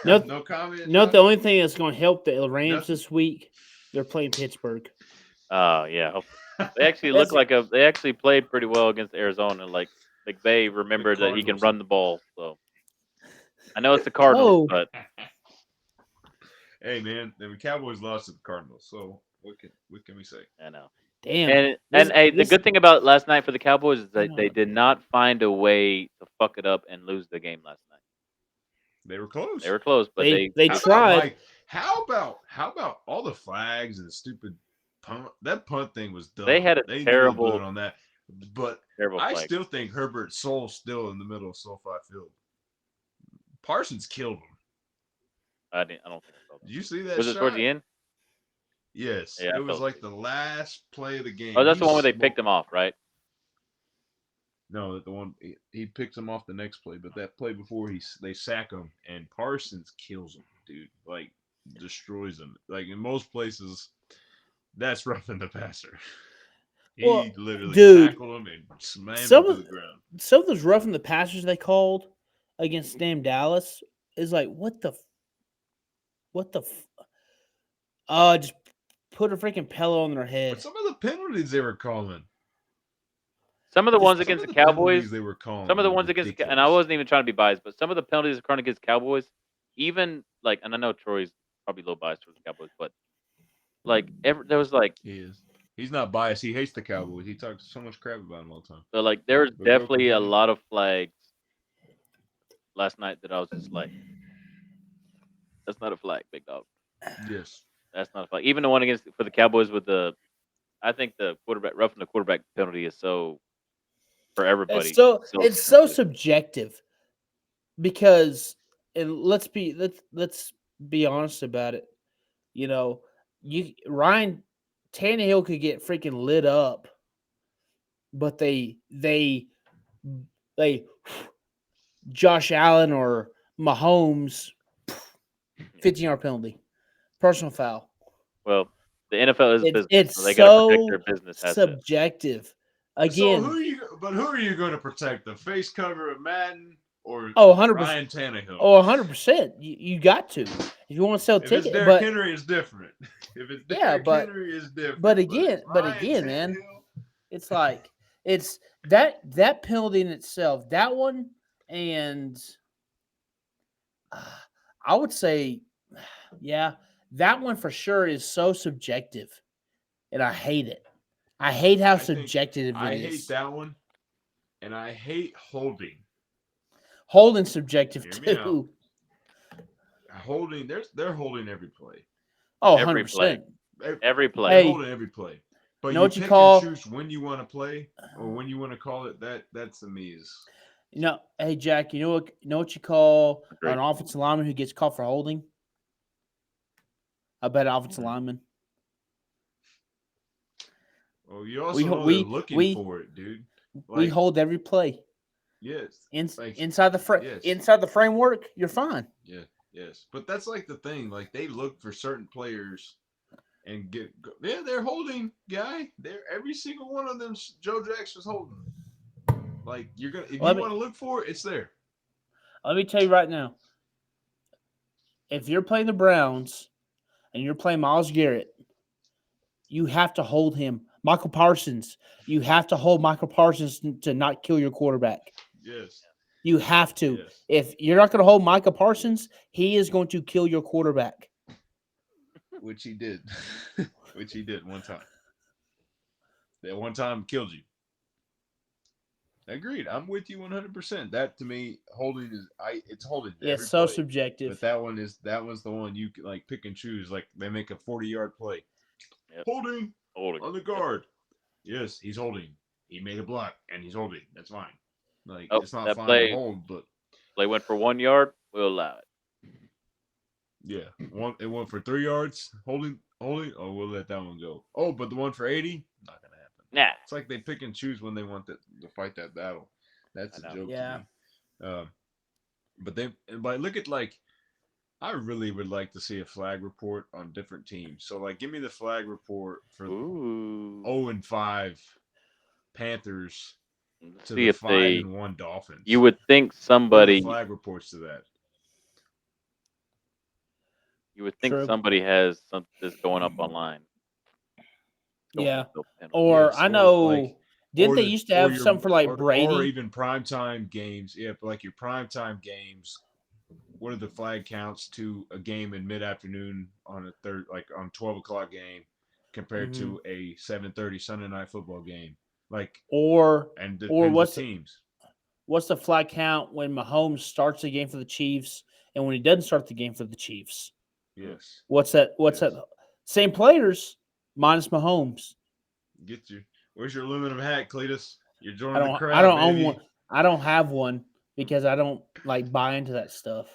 no comment. Not the only thing that's going to help the Rams Nothing. this week. They're playing Pittsburgh. Oh yeah. Hopefully. They actually look like they actually played pretty well against Arizona. Like McVay remembered that he can run the ball. So I know it's the Cardinals, but hey man, the Cowboys lost to the Cardinals. So what can we say? I know. Damn. And the good thing about last night for the Cowboys is that they did not find a way to fuck it up and lose the game last night. They were close. They were close, but they How tried. about, how about all the flags and the stupid punt? That punt thing was dumb. They had a terrible really blew it on that. But I flag. still think Herbert's soul still in the middle of SoFi Field. Parsons killed him. I don't think so. Did you see that? Was it towards the end? Yes, Yeah, it I was felt like it. the last play of the game. Oh, that's the one where He's they picked him off, right? No, that the one he picks him off the next play, but that play before they sack him and Parsons kills him, dude. Like destroys him. Like in most places, that's roughing the passer. Well, He literally dude, tackled him and slammed him some to of the ground. some of those roughing the passers they called against damn Dallas is like what the just put a freaking pillow on their But head. some of the penalties they were calling, Some of the ones Just some against of the the penalties Cowboys, they were calling some of the were ones against, and I ridiculous. wasn't even trying to be biased, but some of the penalties occurring against Cowboys, even like, and I know Troy's probably a little biased towards the Cowboys, but like there was like, He is. He's not biased. He hates the Cowboys. He talks so much crap about them all the time. so like there was But go definitely a continue. lot of flags last night that I was just like, that's not a flag, big dog. Yes. That's not a flag. Even the one against for the Cowboys with I think the quarterback roughing the quarterback penalty is so for everybody. So it's so sensitive. subjective because and let's be honest about it. You know, you Ryan Tannehill could get freaking lit up, but they Josh Allen or Mahomes 15-yard penalty, personal foul. Well, the NFL is business, It's so they got to protect their so business assets. subjective. So Again, who are you going to protect? The face cover of Madden or 100%. Ryan Tannehill? 100%. You got to if you want to sell If it's tickets. Derrick But Henry, it's different. If it's yeah, Derrick Henry, it's different. but But it's Ryan again, man, Tannehill. it's like it's that penalty in itself. That one, and I would say, yeah, that one for sure is so subjective, and I hate it. I hate how I think subjective it I hate is. that one, and I hate holding. Holding subjective Hear me out. too. Holding, they're holding every play. Oh, Every play, 100%. every play. They're Hey, holding every play. But know you what you pick and call choose when you want to play or when you want to call it. That's to me is hey Jack, you know what you call an Agreed. offensive lineman who gets called for holding? A bad offensive lineman. well, you also We know they're we looking we for it, dude. we Like, hold every play. yes. Like, Inside yes. inside the framework, you're fine. Yeah, yes. But that's like the thing. Like they look for certain players and yeah, they're holding guy. They're every single one of them. Joe Jackson's holding. Like you're gonna if you Let me want to look for it, it's there. let me tell you right now. If you're playing the Browns and you're playing Myles Garrett, you have to hold him. Michael Parsons, you have to hold Michael Parsons to not kill your quarterback. Yes, You have to. yes. If you're not going to hold Michael Parsons, he is going to kill your quarterback. Which he did. Which he did one time. That one time killed you. Agreed. I'm with you 100%. That to me, holding is it's holding Yeah, every it's so play. subjective. But that was the one you could like pick and choose. Like they make a 40-yard play. Yep. Holding Holding on the guard. Yes, he's holding. He made a block and he's holding. That's fine. Like Oh, it's not that fine play to hold, but play went for 1 yard. We'll allow it. yeah, it went for 3 yards. Holding. Oh, we'll let that one go. Oh, but the one for 80, not gonna happen. Nah, It's like they pick and choose when they want to fight that battle. That's I a know. joke Yeah. to me. But look at like I really would like to see a flag report on different teams. So like, give me the flag report for Ooh. 0-5 Panthers Let's to see the if they. 5-1 Dolphins. You would think What are the somebody. flag reports to that? You would think True. somebody has this going up online. Yeah. No penalty. Or Yes, I or like know, didn't they used to have something for like or Brady? even primetime games. Yeah, but like your primetime games, what are the flag counts to a game in mid-afternoon on a third, like on 12 o'clock game, compared Mhm. to a 7:30 Sunday night football game? Like, Or and or depends the teams. what's the flag count when Mahomes starts the game for the Chiefs and when he doesn't start the game for the Chiefs? Yes, What's that? What's yes. that? Same players minus Mahomes. Get your Where's your aluminum hat, Cletus? You're I joining the don't. I crowd, don't own one. baby. I don't have one because I don't like buy into that stuff.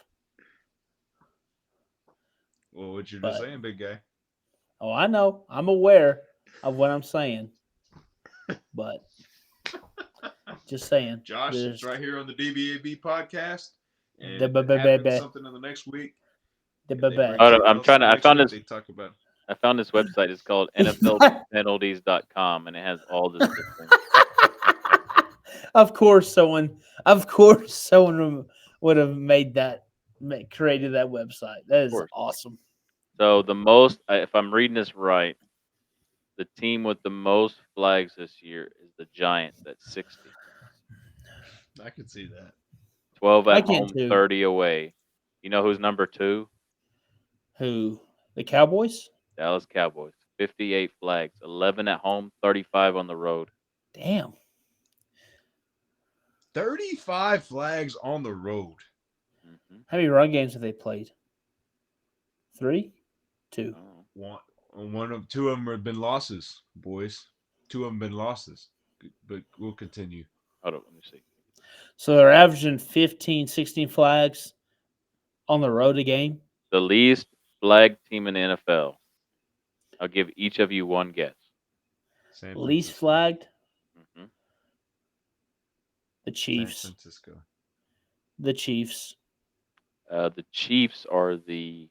Well, what you're just But saying, big guy. Oh, I know. I'm aware of what I'm saying, but just saying. Josh, it's There's right here on the DBAB podcast. And the if it happens something in the next week and they bring Hold on, something I'm else trying in to. the I next found week, this. they talk about I found this website. It's called NFLpenalties.com, and it has all the systems. Of course, someone would have made that, created that website. That Of is course. awesome. So the most, if I'm reading this right, the team with the most flags this year is the Giants at 60. I can see that. 12 I at can home, too. 30 away. You know who's number two? Who? The Cowboys? Dallas Cowboys. 58 flags, 11 at home, 35 on the road. Damn. 35 flags on the road. Hmm How many run games have they played? 3? 2. Oh, Two of them have been losses, boys. Two of them been losses. But we'll continue. hold on, let me see. So they're averaging 15, 16 flags on the road a game. The least flag team in the NFL. I'll give each of you one guess. San Least Francisco. flagged, Hmm the San Chiefs. Francisco. The Chiefs. The Chiefs are the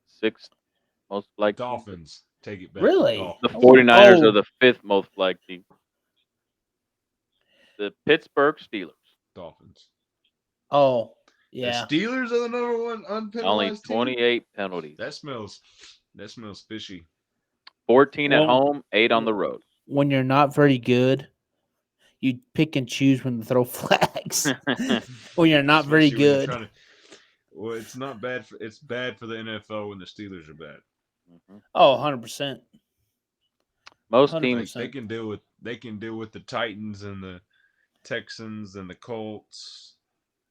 sixth most flagged team. Dolphins. Take it back. Really? The Dolphins. 49ers are Oh, the fifth most flagged team. The Pittsburgh Steelers, Dolphins. oh, The yeah. Steelers are the number one only unpenalized team. 28 penalties. That smells fishy. 14 at Well, home, 8 on the road. when you're not very good, you pick and choose when to throw flags. When you're not very Especially when you're good. trying to. Well, it's not bad. It's bad for the NFL when the Steelers are bad. Mhm. Oh, 100%. Most Like teams, 100%. they can deal with the Titans and the Texans and the Colts,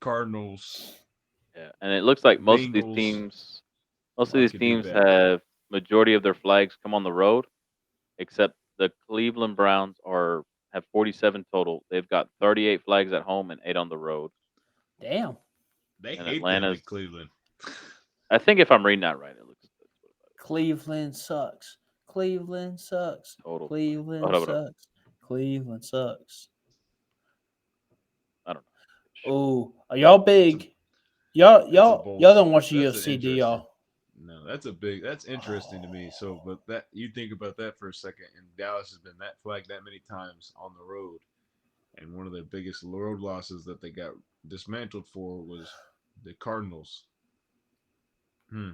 Cardinals, yeah, and it looks like Bengals. most of All these could be teams bad. have majority of their flags come on the road, except the Cleveland Browns have 47 total. They've got 38 flags at home and 8 on the road. Damn. They And hate them Atlanta's, in Cleveland. I think if I'm reading that right, it looks that's what Cleveland sucks. Cleveland sucks. total. Cleveland Hold on. sucks. Cleveland sucks. I don't know. Oh, are But y'all that's a big? Y'all, that's a y'all, bold. y'all don't watch the That's an UFC, do interesting. y'all? No, that's interesting to me. So, but that you think about that for a second, and Dallas has been that flagged that many times on the road, and one of the biggest road losses that they got dismantled for was the Cardinals. Hmm.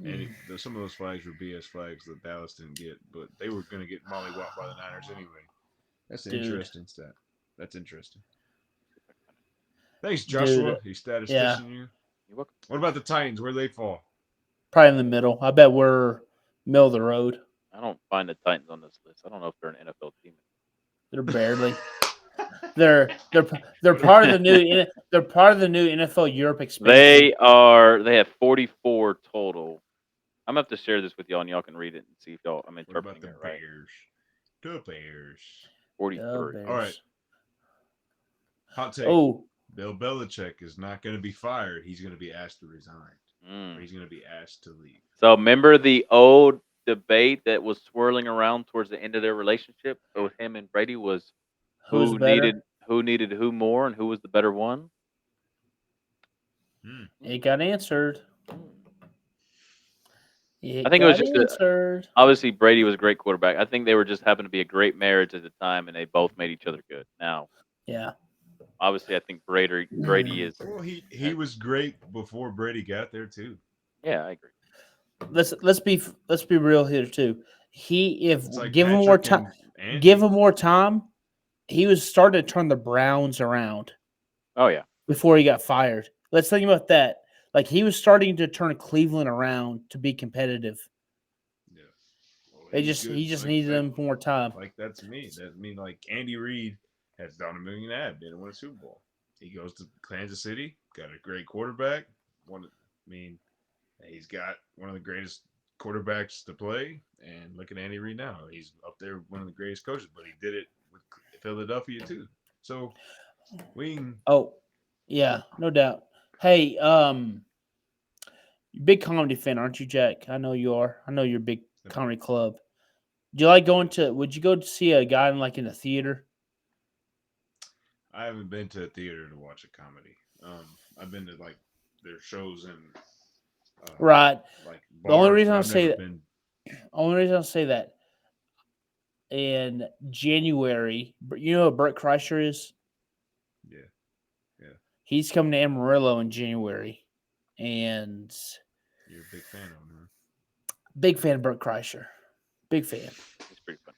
And some of those flags were BS flags that Dallas didn't get, but they were going to get mollywopped by the Niners anyway. That's an Dude, interesting stat. That's interesting. Thanks, dude, Joshua. He's yeah, statistician you. You're welcome. What about the Titans? Where they fall? probably in the middle. I bet we're middle of the road. I don't find the Titans on this list. I don't know if they're an NFL team. They're barely. They're What part of about- the new. They're part of the new NFL Europe expansion. They have 44 total. I'm gonna have to share this with y'all, and y'all can read it and see if I'm What about interpreting the it right. Bears? The Bears. 43. Bears. All right. Hot take. Oh, Bill Belichick is not going to be fired. He's going to be asked to resign. Or Mm. he's going to be asked to leave. So remember the old debate that was swirling around towards the end of their relationship with him and Brady was who's better? who needed who more and who was the better one? Hmm. It got answered. I It think it was got just answered. obviously Brady was a great quarterback. I think they were just happened to be a great marriage at the time, and they both made each other good. Now, Yeah. obviously, I think Brady is. Well, he was great before Brady got there too. Yeah, I agree. Let's be real here too. If It's like give him more Patrick time, and Andy. give him more time, he was starting to turn the Browns around Oh yeah, before he got fired. Let's think about that. Like he was starting to turn Cleveland around to be competitive. Yeah. Well, he was He good. just needed them more time. Like that's me. That I mean, like Andy Reid has done a million ab, didn't win a Super Bowl. He goes to Kansas City, got a great quarterback. He's got one of the greatest quarterbacks to play. And look at Andy Reid now. He's up there, one of the greatest coaches. But he did it with Philadelphia too. So we can Oh, yeah, no doubt. Hey, Big comedy fan, aren't you, Jack? I know you are. I know you're a big comedy club. Do you like going to? Would you go to see a guy in a theater? I haven't been to a theater to watch a comedy. I've been to like their shows in Right. like The only bars, reason but I'll I've say never that. been. Only reason I'll say that in January, you know what Bert Kreischer is? Yeah, yeah. He's coming to Amarillo in January, and You're a big fan of him, huh? big fan of Bert Kreischer. Big fan. It's pretty fun.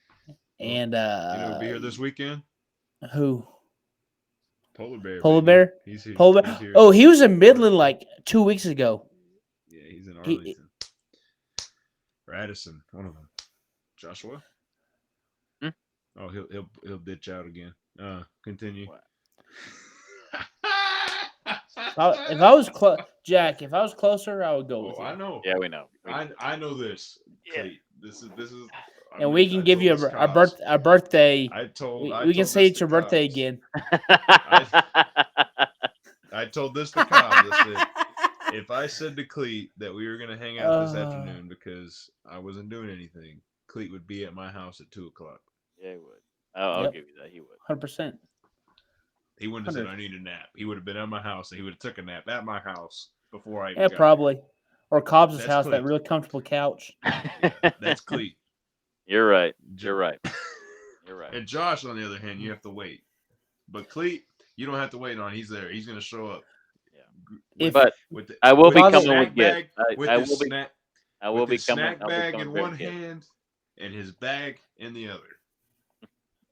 And You know, be here this weekend. who? Polar Bear. Polar baby. Bear? He's here. Polar He's Bear. here. Oh, he was in Midland like 2 weeks ago. Yeah, he's in He- Arlington. Or Addison, one of them. Joshua. Hmm? Oh, he'll ditch out again. Continue. What? If I was Jack, if I was closer, I would go with Oh, you. I know. Yeah, we know. I know this. Yeah. Cleet. This is. And we can give you a birthday. We can say it's your birthday again. I told this to Cobb. I said, if I said to Cleet that we were going to hang out this afternoon because I wasn't doing anything, Cleet would be at my house at 2:00. Yeah, he would. I'll Yep. give you that. He would. 100%. He wouldn't have said I need a nap. He would have been at my house and he would have took a nap at my house before I even Yeah, got probably. Or Cobb's That's house, that Cleet. really comfortable couch. there. That's Cleet. You're right. You're right. You're right. And Josh, on the other hand, you have to wait. But Cleet, you don't have to wait on. He's there. He's going to show up. Yeah. If- But With the, I will with be the coming snack with gifts. bag, with I his will be. snack, I will with be his coming. snack I'll be bag coming in bring one gifts. hand and his bag in the other.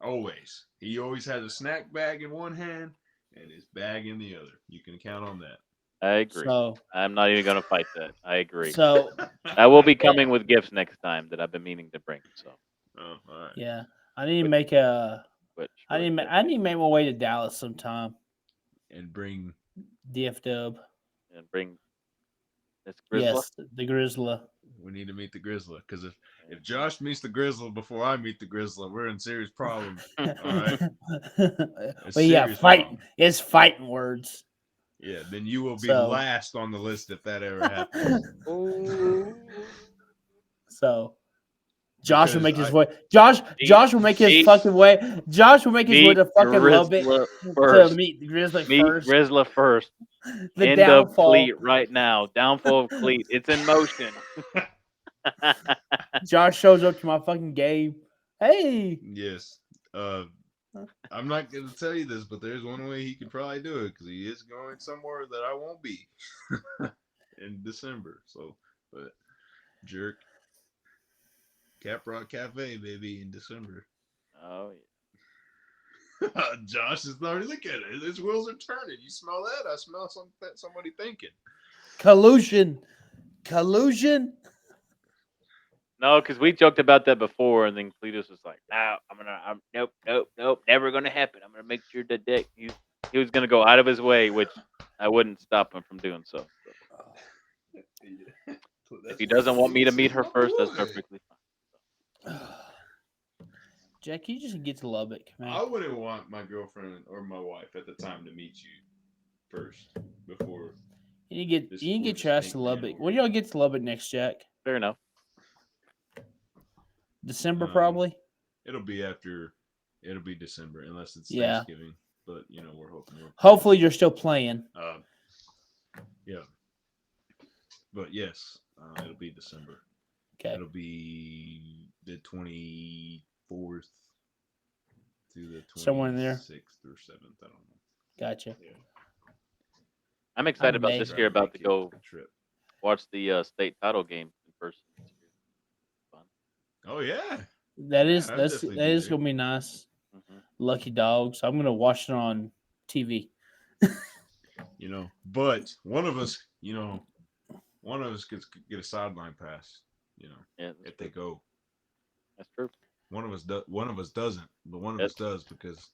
Always. He always has a snack bag in one hand and his bag in the other. You can count on that. I agree. So, I'm not even going to fight that. I agree. so I will be coming with gifts next time that I've been meaning to bring. So, Oh, all right. yeah, I need to make a. but I need to make my way to Dallas sometime. And bring DFW. and bring this Grizzly. Yes, the Grizzly. we need to meet the Grizzly because if Josh meets the Grizzly before I meet the Grizzly, we're in serious problems. All right. But yeah, serious fighting. problem. It's fighting words. Yeah, then you will be So- last on the list if that ever happens. So Josh will Because make his I- way. Josh will make his fucking way. Josh will make his way to fucking Lubbock to meet the Grizzly Meet first. Grizzly first. The End downfall. of Cleat right now. Downfall of Cleat. It's in motion. Josh shows up to my fucking game. Hey, Yes. I'm not going to tell you this, but there's one way he could probably do it because he is going somewhere that I won't be in December. So, but jerk. Caprock Cafe, baby, in December. Oh, Josh is already looking at it. His wheels are turning. You smell that? I smell somebody thinking. collusion. no, because we joked about that before, and then Cletus was like, "No, nope, never gonna happen. I'm gonna make sure that he was gonna go out of his way, which I wouldn't stop him from doing so. If he doesn't want me to meet her first, that's perfectly fine. Jack, you just get to Lubbock, man. I wouldn't want my girlfriend or my wife at the time to meet you first before. You can This get your ass to thing, Lubbock. man. When y'all get to Lubbock next, Jack? Fair enough. December, Um, probably. It'll be December unless it's Yeah. Thanksgiving. But we're hoping. Hopefully, you're still playing. Yeah. But yes, it'll be December. Okay. It'll be the 24th to the 26th Somewhere in there. or 7th. I don't know. Gotcha. Yeah. I'm excited about amazed. this year. About to go Trip. watch the state title game in person. Fun. Oh yeah. That is I'd that definitely is be gonna be nice. Mm-hmm. Lucky dogs. I'm gonna watch it on TV. But one of us could get a sideline pass. Yeah, If they go, that's true. one of us doesn't, but one of us does because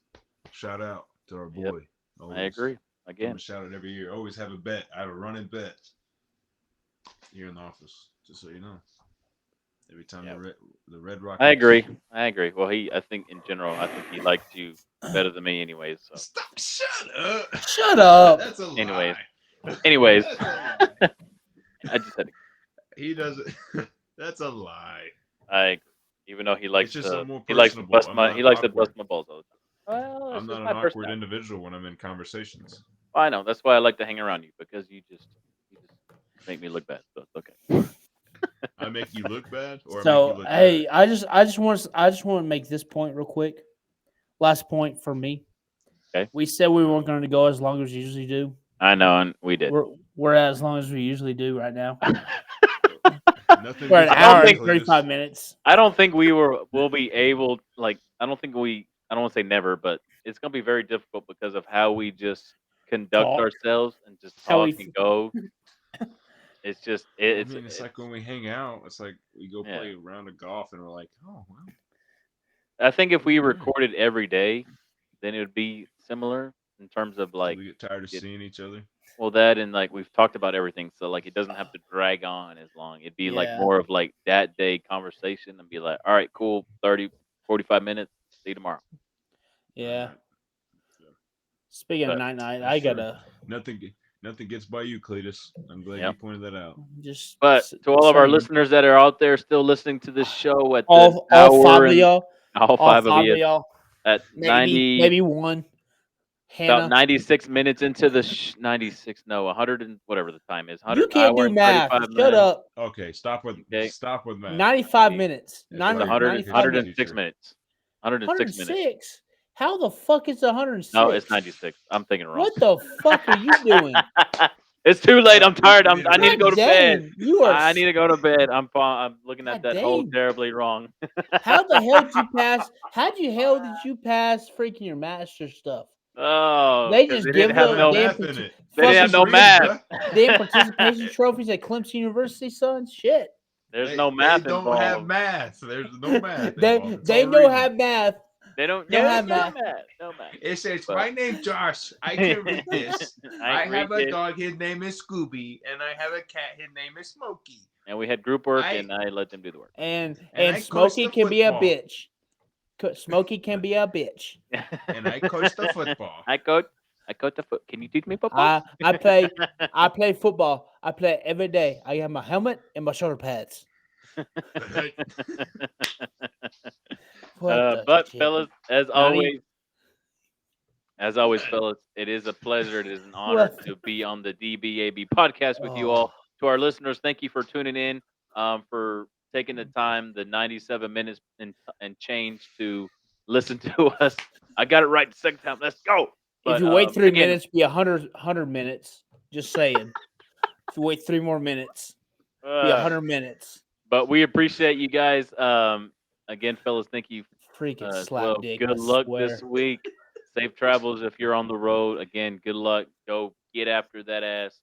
shout out to our Yep. boy. I agree. Give him Again, a shout out every year. Always have a bet. I have a running bet here in the office, just so you know. Every time the Red Rock. I agree. Well, I think in general, I think he likes you better than me, anyways. So, Stop! Shut up! Shut up. That's a Anyways. lie. anyways, That's a lie. I just said He doesn't. That's a lie. I agree. Even though he It's likes just to, I'm more he likes to personable. bust I'm my, not he likes to awkward. bust my balls all the time. Well, I'm that's not just an my awkward personality. individual when I'm in conversations. I know. That's why I like to hang around you because you just make me look bad. So it's okay. I make you look bad, or I make you So look hey, good. I just want to make this point real quick. Last point for me. Okay. We said we weren't going to go as long as we usually do. I know, and we did. We're at as long as we usually do right now. Nothing We're at gets an I don't hour by you, and think 35 Cletus. minutes. I don't think we'll be able like I don't think we I don't want to say never, but it's gonna be very difficult because of how we just conduct Talk. ourselves and just How talk we and go. It's just I it's mean, it's like when we hang out. It's like we go yeah. play a round of golf, and we're like, oh well, I think if we all right. recorded every day, then it would be similar in terms of Till like we get tired of it, seeing each other. well that and like we've talked about everything, so like it doesn't have to drag on as long. It'd be like Yeah. more of like that day conversation and be like, all right, cool, 30, 45 minutes. See you tomorrow. Yeah. Right. So, Speaking of But night, that's I true. gotta Nothing gets by you, Cletus. I'm glad yeah. you pointed that out. just But to all of our saying. listeners that are out there still listening to this show at the All five hour of and y'all, all all 5 of five of you y'all, at maybe one. about Hannah, 96 minutes into the 96 no 100 and whatever the time is you 100 can't hour do and math. 35 Shut minutes. up. Okay, Okay, stop with math. 95 90, minutes. That's why it's you're 100 an 95 education minutes. 106 teacher. minutes 106 minutes. 106. How the fuck is No, it's 106? 96. I'm thinking wrong. What the fuck are you doing? It's too late. I'm We tired. need to I need to God go to reduce. bed. dang, you are. I need to go to bed. I'm looking at God that hole dang. terribly wrong. How the hell did you pass? How the hell did you pass freaking your master stuff? Oh, They because just they give didn't have the Don't have no math in it. they didn't have fucking It's just no reading, math. bruh. damn participation trophies at Clemson University, son. Shit. There's They no they math don't have involved. math. There's no math involved. they It's they all know reading. have math. They don't. Don't Yeah, have no math. math. No math. It says, But "My name's Josh. I can read this. I I ain't read have a it. dog. His name is Scooby, and I have a cat. His name is Smokey. And we had group work, I and I let them do the work. And I coach Smokey the can be a football. bitch. Smokey can be a bitch. And I coach the football. I coach. I coach the foot. Can you teach me football? I play football. I play every day. I have my helmet and my shoulder pads. What the But shit? fellas, 90? as always, fellas, it is a pleasure. It is an honor What? to be on the DBAB podcast with you Oh, all. To our listeners, thank you for tuning in, for taking the time, the 97 minutes and change to listen to us. I got it right the second time. Let's go. if But you wait 3 again, minutes, be 100 minutes. Just saying. If you wait 3 more minutes, be 100 minutes. but we appreciate you guys. Again, fellas, thank you Freaking as slap well. dick. Good I luck swear. this week. Safe travels if you're on the road. Again, good luck. Go get after that ass.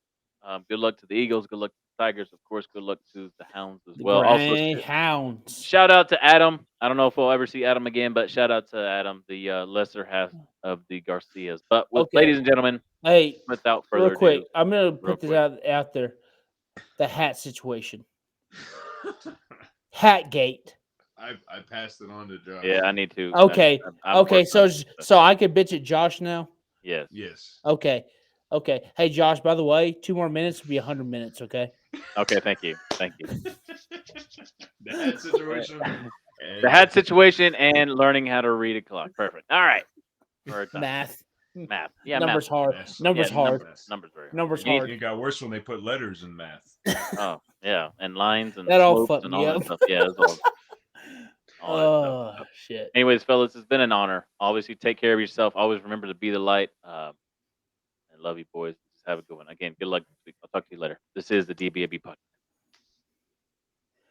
Good luck to the Eagles. Good luck to the Tigers. Of course, good luck to the Hounds as The well. Also, Greyhounds. shout out to Adam. I don't know if we'll ever see Adam again, but shout out to Adam, the lesser half of the Garcias. But Okay. ladies and gentlemen, Hey, without real further quick, ado, I'm gonna real put this quick. out there. The hat situation. Hatgate. I passed it on to Josh. Yeah, I need to. Okay. I'm Okay. working on it. So I can bitch at Josh now. Yes. Yes. Okay. Okay. Hey Josh, by the way, 2 more minutes will be 100 minutes, okay? Okay. Thank you. Thank you. The hat situation. The hat situation and learning how to read a clock. Perfect. All right. For a time. Math. Math. Yeah, Numbers hard. Math. Numbers Yeah, hard. Numbers very hard. Numbers You need- hard. It got worse when they put letters in math. Oh, yeah. And lines and That all slopes fucked and me all that up. stuff. Yeah, that's all that Oh stuff. shit. Anyways, fellas, it's been an honor. Obviously, take care of yourself. Always remember to be the light. I love you, boys. Just have a good one. Again, good luck this week. I'll talk to you later. This is the DBAB podcast.